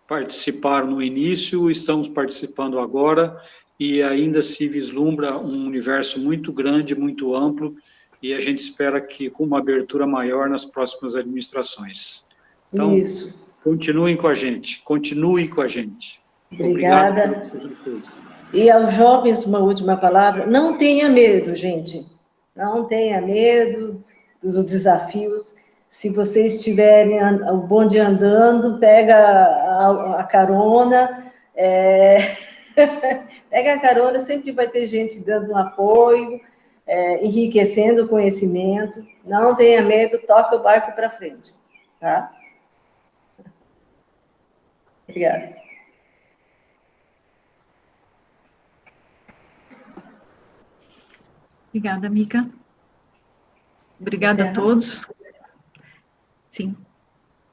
participaram no início, estamos participando agora, e ainda se vislumbra um universo muito grande, muito amplo, e a gente espera que com uma abertura maior nas próximas administrações. Então, isso. Continue com a gente. Obrigada. Obrigado pelo que você já fez. E aos jovens, uma última palavra: não tenha medo, gente. Não tenha medo dos desafios. Se vocês tiverem o bonde andando, pega a carona, pega a carona, sempre vai ter gente dando um apoio, enriquecendo o conhecimento. Não tenha medo, toca o barco para frente, tá? Obrigada. Obrigada, Mica. Obrigada a todos. Sim.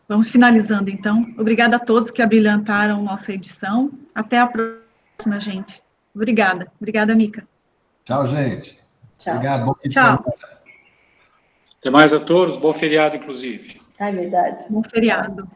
Vamos finalizando, então. Obrigada a todos que abrilhantaram nossa edição. Até a próxima, gente. Obrigada. Obrigada, Mica. Tchau, gente. Tchau. Obrigado. Bom fim de Tchau. semana. Até mais a todos, bom feriado, inclusive. É verdade. Bom feriado.